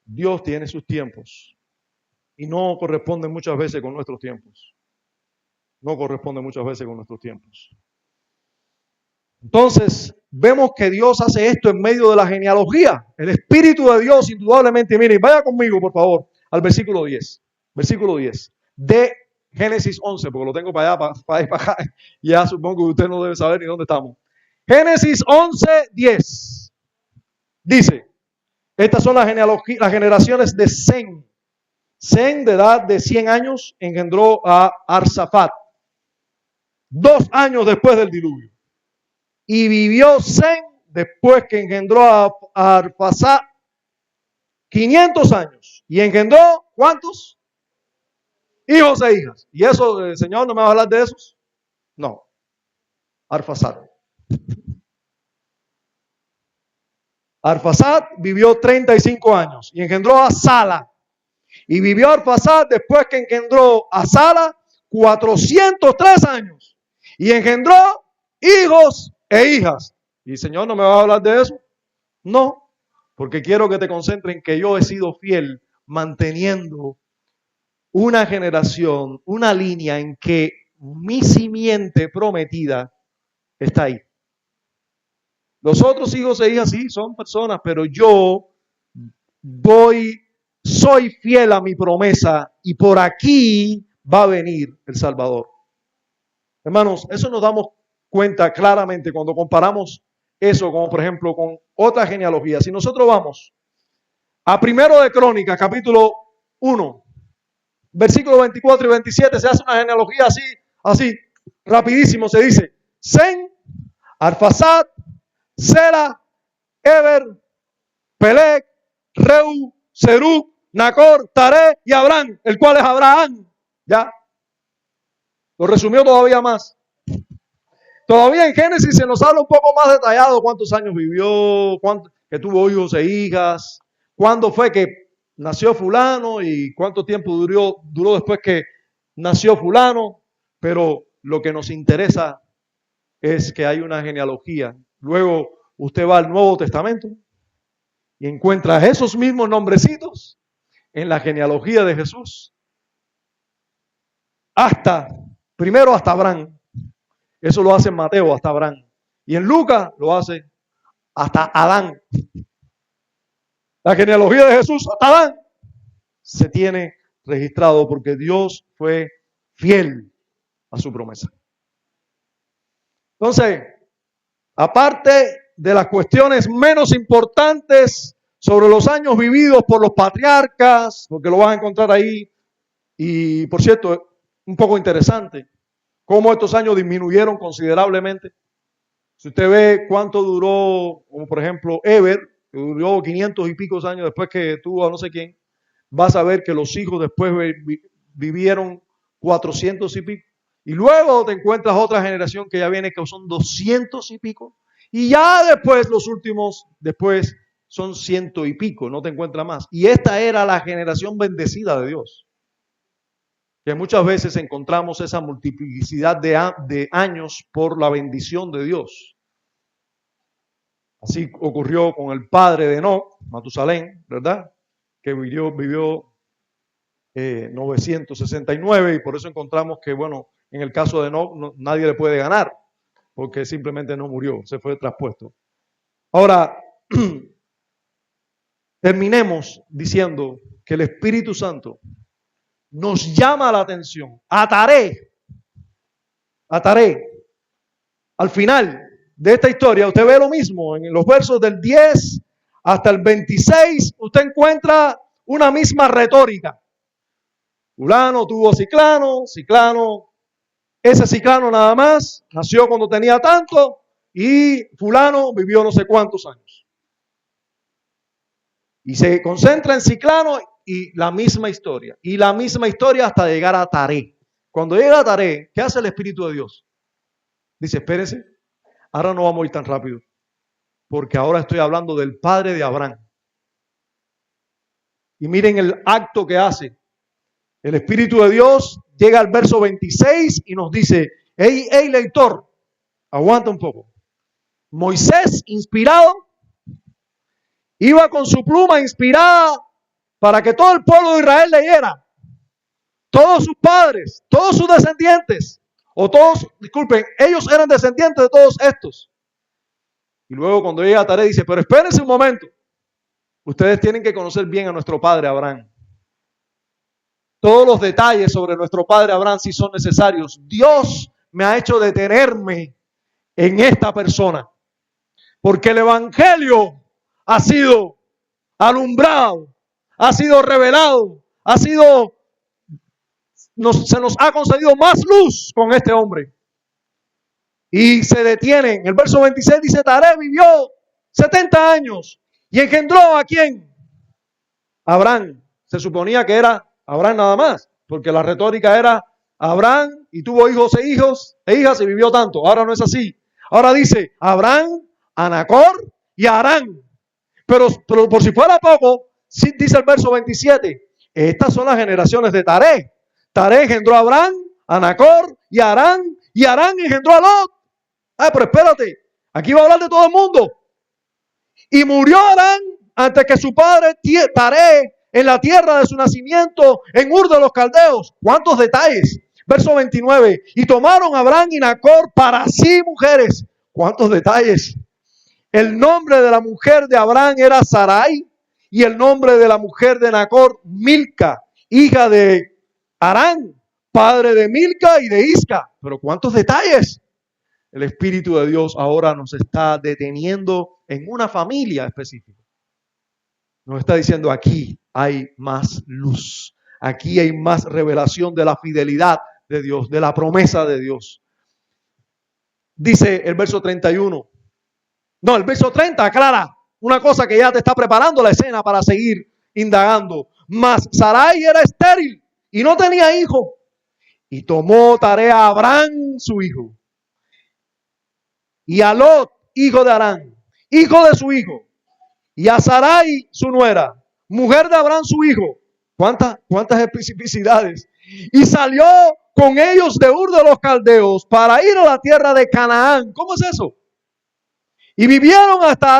Dios tiene sus tiempos. Y no corresponde muchas veces con nuestros tiempos. No corresponde muchas veces con nuestros tiempos. Entonces, vemos que Dios hace esto en medio de la genealogía. El Espíritu de Dios, indudablemente, miren, vaya conmigo, por favor, al versículo 10. Versículo 10 de Génesis 11, porque lo tengo para allá, para acá. Ya supongo que usted no debe saber ni dónde estamos. Génesis 11, 10. Dice, estas son las generaciones de Sem. Sem, de edad de 100 años, engendró a Arsafat 2 años después del diluvio. Y vivió Sem, después que engendró a Arphaxad, 500 años. ¿Y engendró cuántos? Hijos e hijas. ¿Y eso, el Señor, no me va a hablar de esos? No. Arphaxad. Arphaxad vivió 35 años y engendró a Sala. Y vivió Arphaxad después que engendró a Sala 403 años. Y engendró hijos e hijas. ¿Y el Señor no me va a hablar de eso? No, porque quiero que te concentres en que yo he sido fiel manteniendo una generación, una línea en que mi simiente prometida está ahí. Los otros hijos e hijas sí son personas, pero yo soy fiel a mi promesa y por aquí va a venir el Salvador. Hermanos, eso nos damos cuenta claramente cuando comparamos eso, como por ejemplo con otra genealogía. Si nosotros vamos a Primero de Crónicas, capítulo 1, versículos 24 y 27, se hace una genealogía así, rapidísimo. Se dice, Sem, Arphaxad, Sela, Eber, Peleg, Reu, Serug, Nacor, Taré y Abraham, el cual es Abraham. ¿Ya? Lo resumió todavía más. Todavía en Génesis se nos habla un poco más detallado cuántos años vivió, que tuvo hijos e hijas, cuándo fue que nació fulano y cuánto tiempo duró después que nació fulano. Pero lo que nos interesa es que hay una genealogía. Luego usted va al Nuevo Testamento y encuentra esos mismos nombrecitos en la genealogía de Jesús. Primero hasta Abraham. Eso lo hace en Mateo hasta Abraham. Y en Lucas lo hace hasta Adán. La genealogía de Jesús hasta Adán se tiene registrado porque Dios fue fiel a su promesa. Entonces, aparte de las cuestiones menos importantes sobre los años vividos por los patriarcas, porque lo vas a encontrar ahí, y por cierto, un poco interesante, cómo estos años disminuyeron considerablemente. Si usted ve cuánto duró, como por ejemplo Eber, que duró 500 y pico años después que tuvo a no sé quién, vas a ver que los hijos después vivieron 400 y pico. Y luego te encuentras otra generación que ya viene que son 200 y pico. Y ya después, los últimos, después son 100 y pico, no te encuentras más. Y esta era la generación bendecida de Dios. Que muchas veces encontramos esa multiplicidad de años por la bendición de Dios. Así ocurrió con el padre de Enoc, Matusalén, ¿verdad? Que vivió 969 y por eso encontramos que, bueno, en el caso de Enoc nadie le puede ganar, porque simplemente no murió, se fue traspuesto. Ahora, terminemos diciendo que el Espíritu Santo nos llama la atención a Taré, a Taré. Al final de esta historia, usted ve lo mismo. En los versos del 10 hasta el 26, usted encuentra una misma retórica. Fulano tuvo Ciclano, ese Ciclano nada más, nació cuando tenía tanto, y fulano vivió no sé cuántos años. Y se concentra en Ciclano y la misma historia. Y la misma historia hasta llegar a Taré. Cuando llega a Taré, ¿qué hace el Espíritu de Dios? Dice, espérense, ahora no vamos a ir tan rápido, porque ahora estoy hablando del padre de Abraham. Y miren el acto que hace. El Espíritu de Dios llega al verso 26 y nos dice, hey lector, aguanta un poco. Moisés, inspirado, iba con su pluma inspirada para que todo el pueblo de Israel leyera. Todos sus padres, todos sus descendientes, ellos eran descendientes de todos estos. Y luego cuando llega a Taré dice, pero espérense un momento. Ustedes tienen que conocer bien a nuestro padre Abraham. Todos los detalles sobre nuestro padre Abraham si son necesarios. Dios me ha hecho detenerme en esta persona. Porque el evangelio ha sido alumbrado, ha sido revelado, se nos ha concedido más luz con este hombre. Y se detienen. El verso 26 dice, Taré vivió 70 años y engendró ¿a quién? Abraham. Se suponía que era Abraham nada más, porque la retórica era Abraham y tuvo hijos e hijas y vivió tanto. Ahora no es así. Ahora dice Abraham, a Nacor y a Harán. Pero por si fuera poco, sí dice el verso 27, estas son las generaciones de Taré. Taré engendró a Abraham, a Nacor y a Harán engendró a Lot. Pero espérate, aquí va a hablar de todo el mundo. Y murió Harán antes que su padre Taré en la tierra de su nacimiento, en Ur de los Caldeos. ¿Cuántos detalles? Verso 29, y tomaron a Abraham y Nacor para sí mujeres. ¿Cuántos detalles? El nombre de la mujer de Abraham era Sarai y el nombre de la mujer de Nacor, Milca, hija de Harán, padre de Milca y de Isca. Pero ¿cuántos detalles? El Espíritu de Dios ahora nos está deteniendo en una familia específica. Nos está diciendo, aquí hay más luz. Aquí hay más revelación de la fidelidad de Dios, de la promesa de Dios. Dice el verso 31. No, el verso 30 aclara una cosa que ya te está preparando la escena para seguir indagando. Mas Sarai era estéril y no tenía hijo. Y tomó tarea a Abraham, su hijo. Y a Lot, hijo de Harán, hijo de su hijo. Y a Sarai, su nuera, mujer de Abraham, su hijo. ¿Cuántas especificidades? Y salió con ellos de Ur de los Caldeos para ir a la tierra de Canaán. ¿Cómo es eso? Y vinieron hasta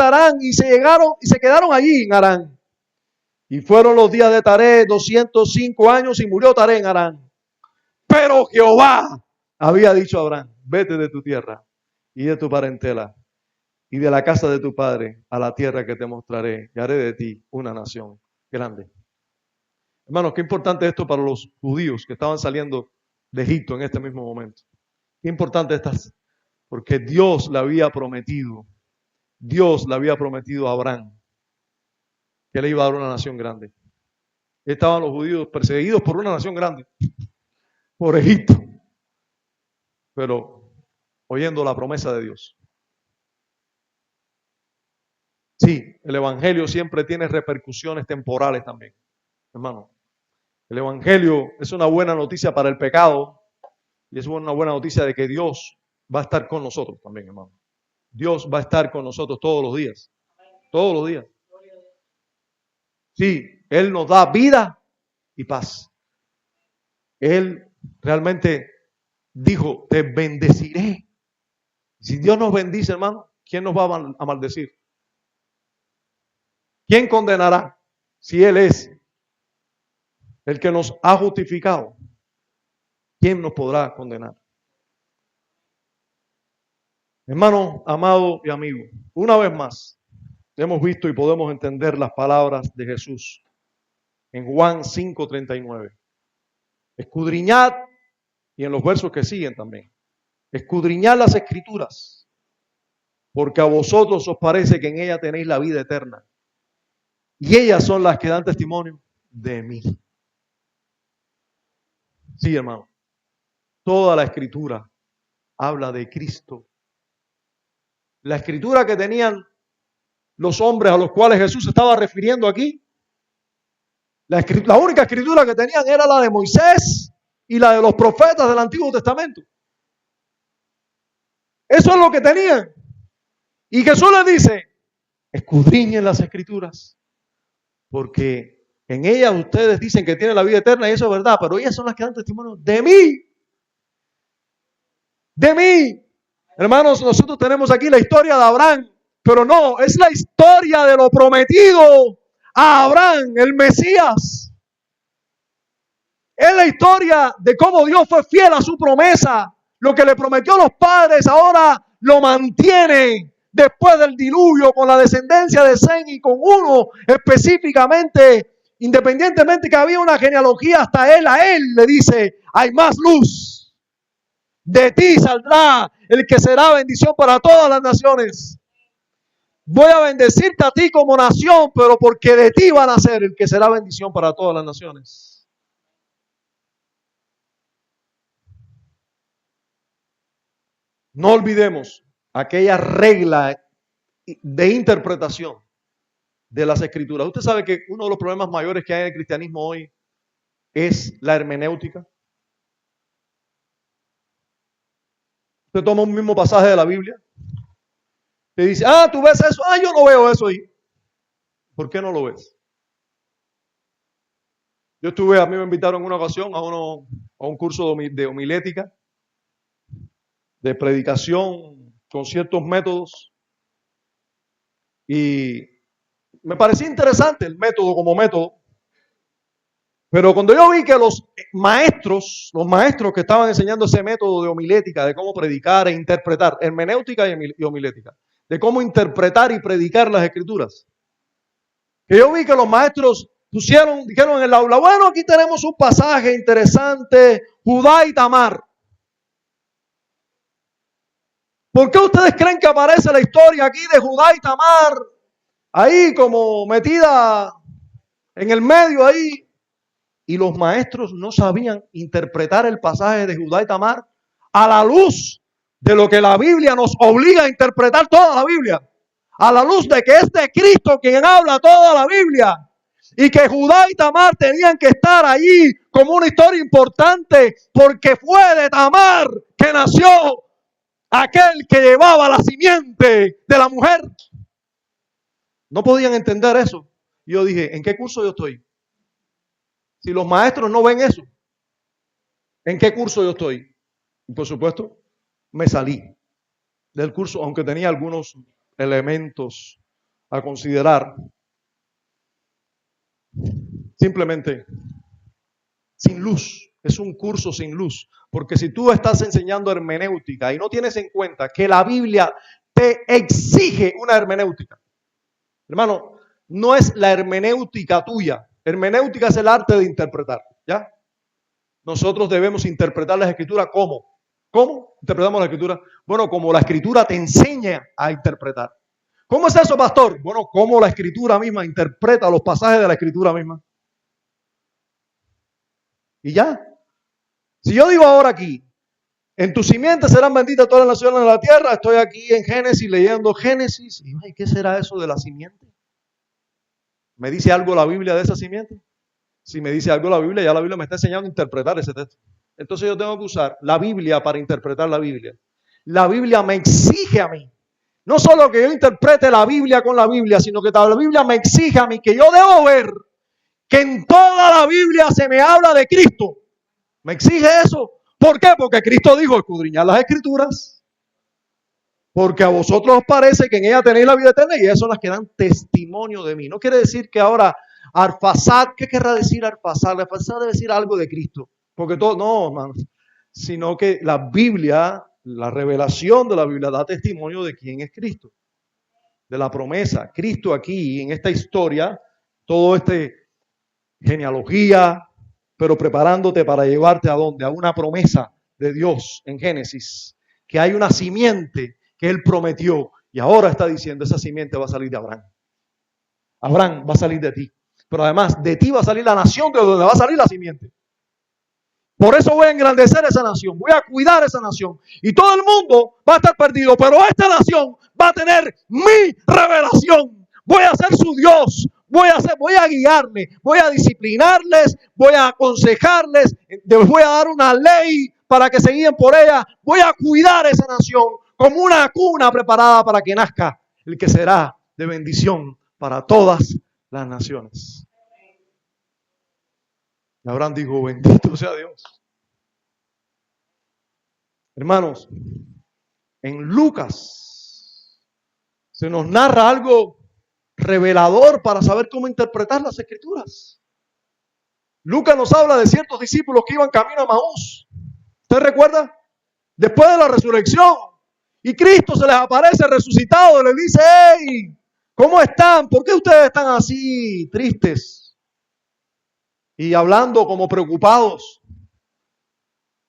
Harán y se quedaron allí en Harán. Y fueron los días de Taré 205 años y murió Taré en Harán. Pero Jehová había dicho a Abraham, vete de tu tierra y de tu parentela y de la casa de tu padre a la tierra que te mostraré y haré de ti una nación grande. Hermanos, qué importante esto para los judíos que estaban saliendo de Egipto en este mismo momento. Qué importante estas, porque Dios le había prometido a Abraham que le iba a dar una nación grande. Estaban los judíos perseguidos por una nación grande, por Egipto, pero oyendo la promesa de Dios. Sí, el evangelio siempre tiene repercusiones temporales también, hermano. El evangelio es una buena noticia para el pecado y es una buena noticia de que Dios va a estar con nosotros también, hermano. Dios va a estar con nosotros todos los días. Todos los días. Sí, Él nos da vida y paz. Él realmente dijo, te bendeciré. Si Dios nos bendice, hermano, ¿quién nos va a maldecir? ¿Quién condenará? Si Él es el que nos ha justificado, ¿quién nos podrá condenar? Hermano, amado y amigo, una vez más, hemos visto y podemos entender las palabras de Jesús en Juan 5:39. Escudriñad Y en los versos que siguen también. Escudriñad las escrituras, porque a vosotros os parece que en ellas tenéis la vida eterna. Y ellas son las que dan testimonio de mí. Sí, hermano. Toda la escritura habla de Cristo. La escritura que tenían los hombres a los cuales Jesús se estaba refiriendo aquí, la única escritura que tenían era la de Moisés y la de los profetas del Antiguo Testamento. Eso es lo que tenían. Y Jesús les dice, escudriñen las escrituras, porque en ellas ustedes dicen que tienen la vida eterna y eso es verdad, pero ellas son las que dan testimonio de mí. De mí. Hermanos, nosotros tenemos aquí la historia de Abraham, pero no, es la historia de lo prometido a Abraham, el Mesías. Es la historia de cómo Dios fue fiel a su promesa. Lo que le prometió a los padres ahora lo mantiene después del diluvio con la descendencia de Sem y con uno específicamente, independientemente que había una genealogía hasta a él le dice, hay más luz. De ti saldrá el que será bendición para todas las naciones. Voy a bendecirte a ti como nación, pero porque de ti van a ser el que será bendición para todas las naciones. No olvidemos aquella regla de interpretación de las escrituras. Usted sabe que uno de los problemas mayores que hay en el cristianismo hoy es la hermenéutica. Usted toma un mismo pasaje de la Biblia, te dice, ¿tú ves eso? Yo no veo eso ahí. ¿Por qué no lo ves? A mí me invitaron en una ocasión a un curso de homilética, de predicación con ciertos métodos, y me parecía interesante el método como método, pero cuando yo vi que los maestros que estaban enseñando ese método de homilética, de cómo predicar e interpretar, hermenéutica y homilética, de cómo interpretar y predicar las escrituras, que yo vi que los maestros dijeron en el aula, bueno, aquí tenemos un pasaje interesante, Judá y Tamar. ¿Por qué ustedes creen que aparece la historia aquí de Judá y Tamar ahí como metida en el medio ahí? Y los maestros no sabían interpretar el pasaje de Judá y Tamar a la luz de lo que la Biblia nos obliga a interpretar toda la Biblia. A la luz de que es de Cristo quien habla toda la Biblia. Y que Judá y Tamar tenían que estar allí como una historia importante porque fue de Tamar que nació aquel que llevaba la simiente de la mujer. No podían entender eso. Yo dije, ¿en qué curso yo estoy? Si los maestros no ven eso, ¿en qué curso yo estoy? Y por supuesto, me salí del curso, aunque tenía algunos elementos a considerar. Simplemente, sin luz. Es un curso sin luz. Porque si tú estás enseñando hermenéutica y no tienes en cuenta que la Biblia te exige una hermenéutica. Hermano, no es la hermenéutica tuya. Hermenéutica es el arte de interpretar, ¿ya? Nosotros debemos interpretar las escrituras ¿cómo? ¿Cómo interpretamos la escritura? Bueno, como la escritura te enseña a interpretar. ¿Cómo es eso, pastor? Bueno, como la escritura misma interpreta los pasajes de la escritura misma. Y ya. Si yo digo ahora aquí, en tu simiente serán benditas todas las naciones de la tierra, estoy aquí en Génesis leyendo Génesis, y ¿qué será eso de la simiente? ¿Me dice algo la Biblia de esa simiente? Si me dice algo la Biblia, ya la Biblia me está enseñando a interpretar ese texto. Entonces yo tengo que usar la Biblia para interpretar la Biblia. La Biblia me exige a mí, no solo que yo interprete la Biblia con la Biblia, sino que la Biblia me exige a mí que yo debo ver que en toda la Biblia se me habla de Cristo. Me exige eso. ¿Por qué? Porque Cristo dijo, escudriñad las escrituras, porque a vosotros os parece que en ella tenéis la vida eterna y ellas son las que dan testimonio de mí. No quiere decir que ahora Arfasad, ¿qué querrá decir Arfasad? Arfasad debe decir algo de Cristo, porque todo, no, hermanos, sino que la Biblia, la revelación de la Biblia da testimonio de quién es Cristo, de la promesa. Cristo aquí, en esta historia, todo genealogía, pero preparándote para llevarte ¿a dónde? A una promesa de Dios en Génesis, que hay una simiente que Él prometió y ahora está diciendo, esa simiente va a salir de Abraham. Abraham va a salir de ti, pero además de ti va a salir la nación de donde va a salir la simiente. Por eso voy a engrandecer esa nación, voy a cuidar esa nación. Y todo el mundo va a estar perdido, pero esta nación va a tener mi revelación. Voy a ser su Dios, voy a guiarle, voy a disciplinarles, voy a aconsejarles, les voy a dar una ley para que se guíen por ella. Voy a cuidar esa nación como una cuna preparada para que nazca el que será de bendición para todas las naciones. Y Abraham dijo, bendito sea Dios. Hermanos, en Lucas se nos narra algo revelador para saber cómo interpretar las Escrituras. Lucas nos habla de ciertos discípulos que iban camino a Maús. ¿Usted recuerda? Después de la resurrección. Y Cristo se les aparece resucitado y les dice, hey, ¿cómo están? ¿Por qué ustedes están así tristes? Y hablando como preocupados.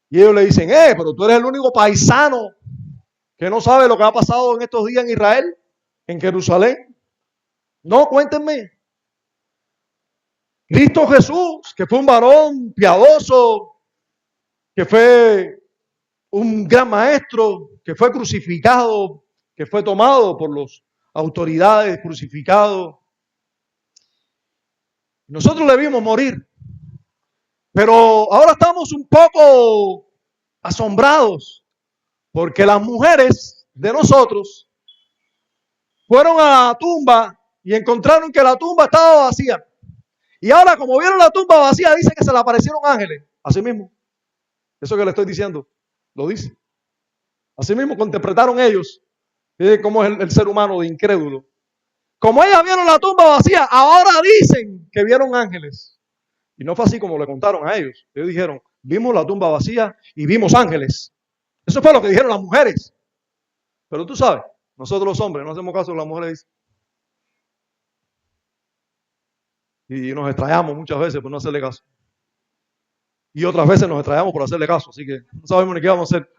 Y ellos le dicen, pero tú eres el único paisano que no sabe lo que ha pasado en estos días en Israel, en Jerusalén. No, cuéntenme. Cristo Jesús, que fue un varón piadoso, que fue un gran maestro, que fue crucificado, que fue tomado por las autoridades, crucificado. Nosotros le vimos morir. Pero ahora estamos un poco asombrados porque las mujeres de nosotros fueron a la tumba y encontraron que la tumba estaba vacía. Y ahora como vieron la tumba vacía, dice que se le aparecieron ángeles. Así mismo. Eso que le estoy diciendo, lo dice. Así mismo interpretaron ellos. Miren cómo es el ser humano de incrédulo. Como ellas vieron la tumba vacía, ahora dicen que vieron ángeles. Y no fue así como le contaron a ellos. Ellos dijeron, vimos la tumba vacía y vimos ángeles. Eso fue lo que dijeron las mujeres. Pero tú sabes, nosotros los hombres no hacemos caso de las mujeres. Y nos extrañamos muchas veces por no hacerle caso. Y otras veces nos extrañamos por hacerle caso. Así que no sabemos ni qué vamos a hacer.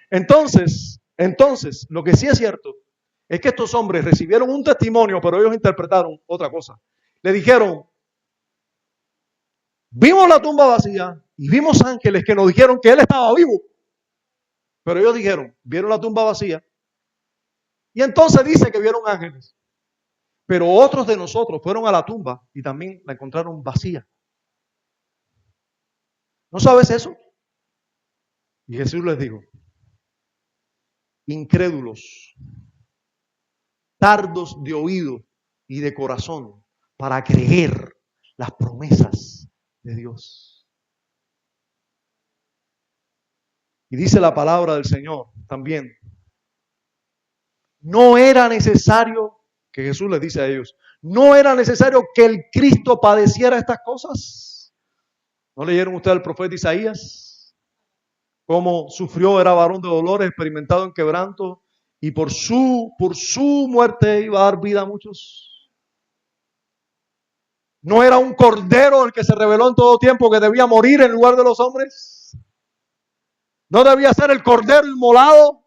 Entonces, lo que sí es cierto es que estos hombres recibieron un testimonio, pero ellos interpretaron otra cosa. Le dijeron, vimos la tumba vacía y vimos ángeles que nos dijeron que él estaba vivo. Pero ellos dijeron, vieron la tumba vacía. Y entonces dice que vieron ángeles. Pero otros de nosotros fueron a la tumba y también la encontraron vacía. ¿No sabes eso? Y Jesús les dijo, incrédulos, tardos de oído y de corazón para creer las promesas de Dios. Y dice la palabra del Señor también, no era necesario, que Jesús les dice a ellos, no era necesario que el Cristo padeciera estas cosas. ¿No leyeron ustedes al profeta Isaías? Cómo sufrió, era varón de dolores, experimentado en quebranto, y por su muerte iba a dar vida a muchos. ¿No era un cordero el que se reveló en todo tiempo que debía morir en lugar de los hombres? ¿No debía ser el cordero inmolado?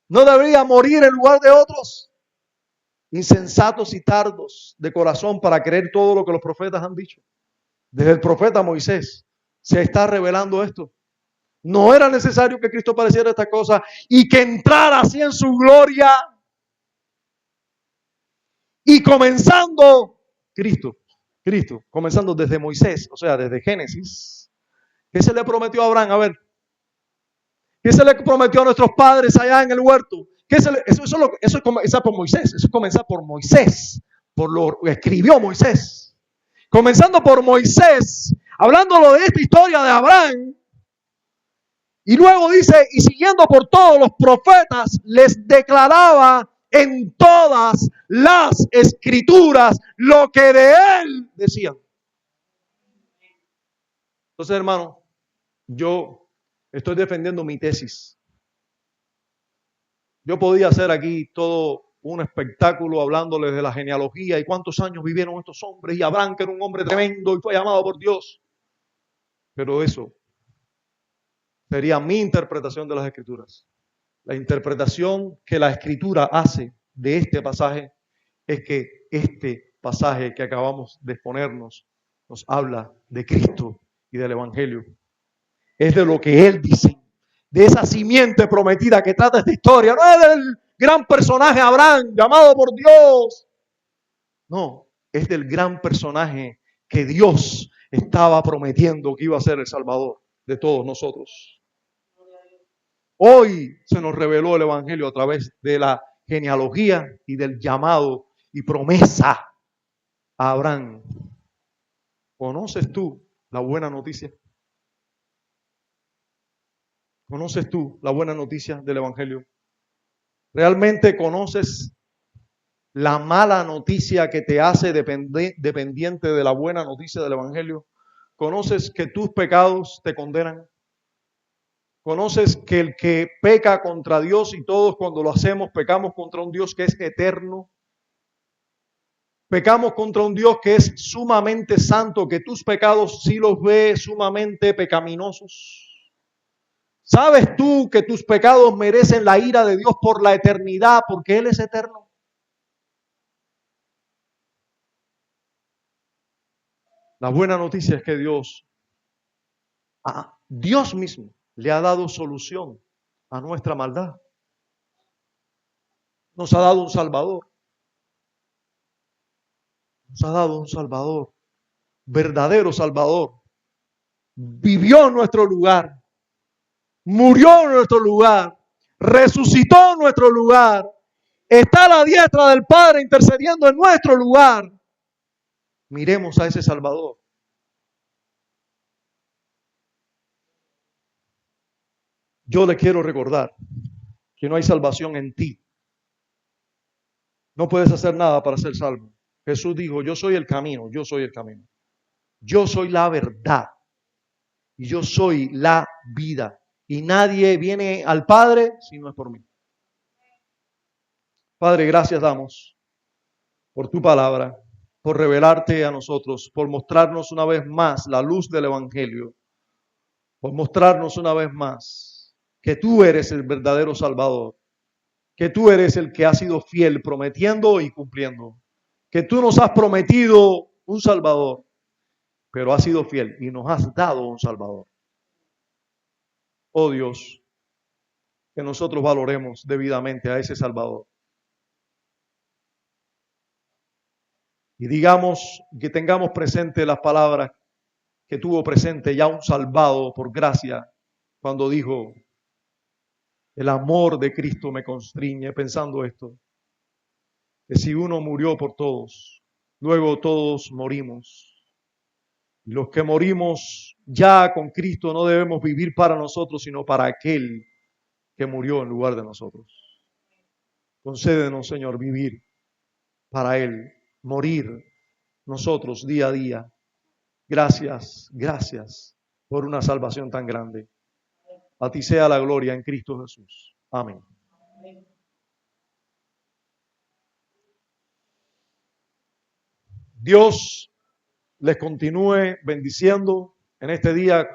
¿No debería morir en lugar de otros? Insensatos y tardos de corazón para creer todo lo que los profetas han dicho. Desde el profeta Moisés se está revelando esto. No era necesario que Cristo padeciera esta cosa y que entrara así en su gloria. Y comenzando Cristo, comenzando desde Moisés, o sea, desde Génesis, ¿qué se le prometió a Abraham? A ver, ¿qué se le prometió a nuestros padres allá en el huerto? Eso es comenzar por Moisés, eso es comenzar por Moisés, por lo que escribió Moisés. Comenzando por Moisés, hablándolo de esta historia de Abraham, y luego dice, y siguiendo por todos los profetas, les declaraba en todas las escrituras lo que de él decían. Entonces, hermano, yo estoy defendiendo mi tesis. Yo podía hacer aquí todo un espectáculo hablándoles de la genealogía y cuántos años vivieron estos hombres, y Abraham, que era un hombre tremendo y fue llamado por Dios. Pero eso Sería mi interpretación de las Escrituras. La interpretación que la Escritura hace de este pasaje es que este pasaje que acabamos de exponernos nos habla de Cristo y del Evangelio. Es de lo que Él dice, de esa simiente prometida que trata esta historia. No es del gran personaje Abraham, llamado por Dios. No, es del gran personaje que Dios estaba prometiendo que iba a ser el Salvador de todos nosotros. Hoy se nos reveló el Evangelio a través de la genealogía y del llamado y promesa a Abraham. ¿Conoces tú la buena noticia? ¿Conoces tú la buena noticia del Evangelio? ¿Realmente conoces la mala noticia que te hace dependiente de la buena noticia del Evangelio? ¿Conoces que tus pecados te condenan? ¿Conoces que el que peca contra Dios, y todos cuando lo hacemos pecamos contra un Dios que es eterno? Pecamos contra un Dios que es sumamente santo, que tus pecados sí los ve sumamente pecaminosos. ¿Sabes tú que tus pecados merecen la ira de Dios por la eternidad, porque Él es eterno? La buena noticia es que Dios mismo le ha dado solución a nuestra maldad. Nos ha dado un Salvador. Nos ha dado un Salvador, verdadero Salvador. Vivió en nuestro lugar, murió en nuestro lugar, resucitó en nuestro lugar, está a la diestra del Padre intercediendo en nuestro lugar. Miremos a ese Salvador. Yo le quiero recordar que no hay salvación en ti. No puedes hacer nada para ser salvo. Jesús dijo, yo soy el camino, yo soy el camino. Yo soy la verdad y yo soy la vida. Y nadie viene al Padre si no es por mí. Padre, gracias damos por tu palabra, por revelarte a nosotros, por mostrarnos una vez más la luz del Evangelio, por mostrarnos una vez más que tú eres el verdadero Salvador, que tú eres el que ha sido fiel prometiendo y cumpliendo, que tú nos has prometido un Salvador, pero has sido fiel y nos has dado un Salvador. Oh Dios, que nosotros valoremos debidamente a ese Salvador. Y digamos que tengamos presente las palabras que tuvo presente ya un salvado por gracia cuando dijo, el amor de Cristo me constriñe, pensando esto, que si uno murió por todos, luego todos morimos. Y los que morimos ya con Cristo no debemos vivir para nosotros, sino para aquel que murió en lugar de nosotros. Concédenos, Señor, vivir para Él, morir nosotros día a día. Gracias, gracias por una salvación tan grande. A ti sea la gloria en Cristo Jesús. Amén. Dios les continúe bendiciendo en este día.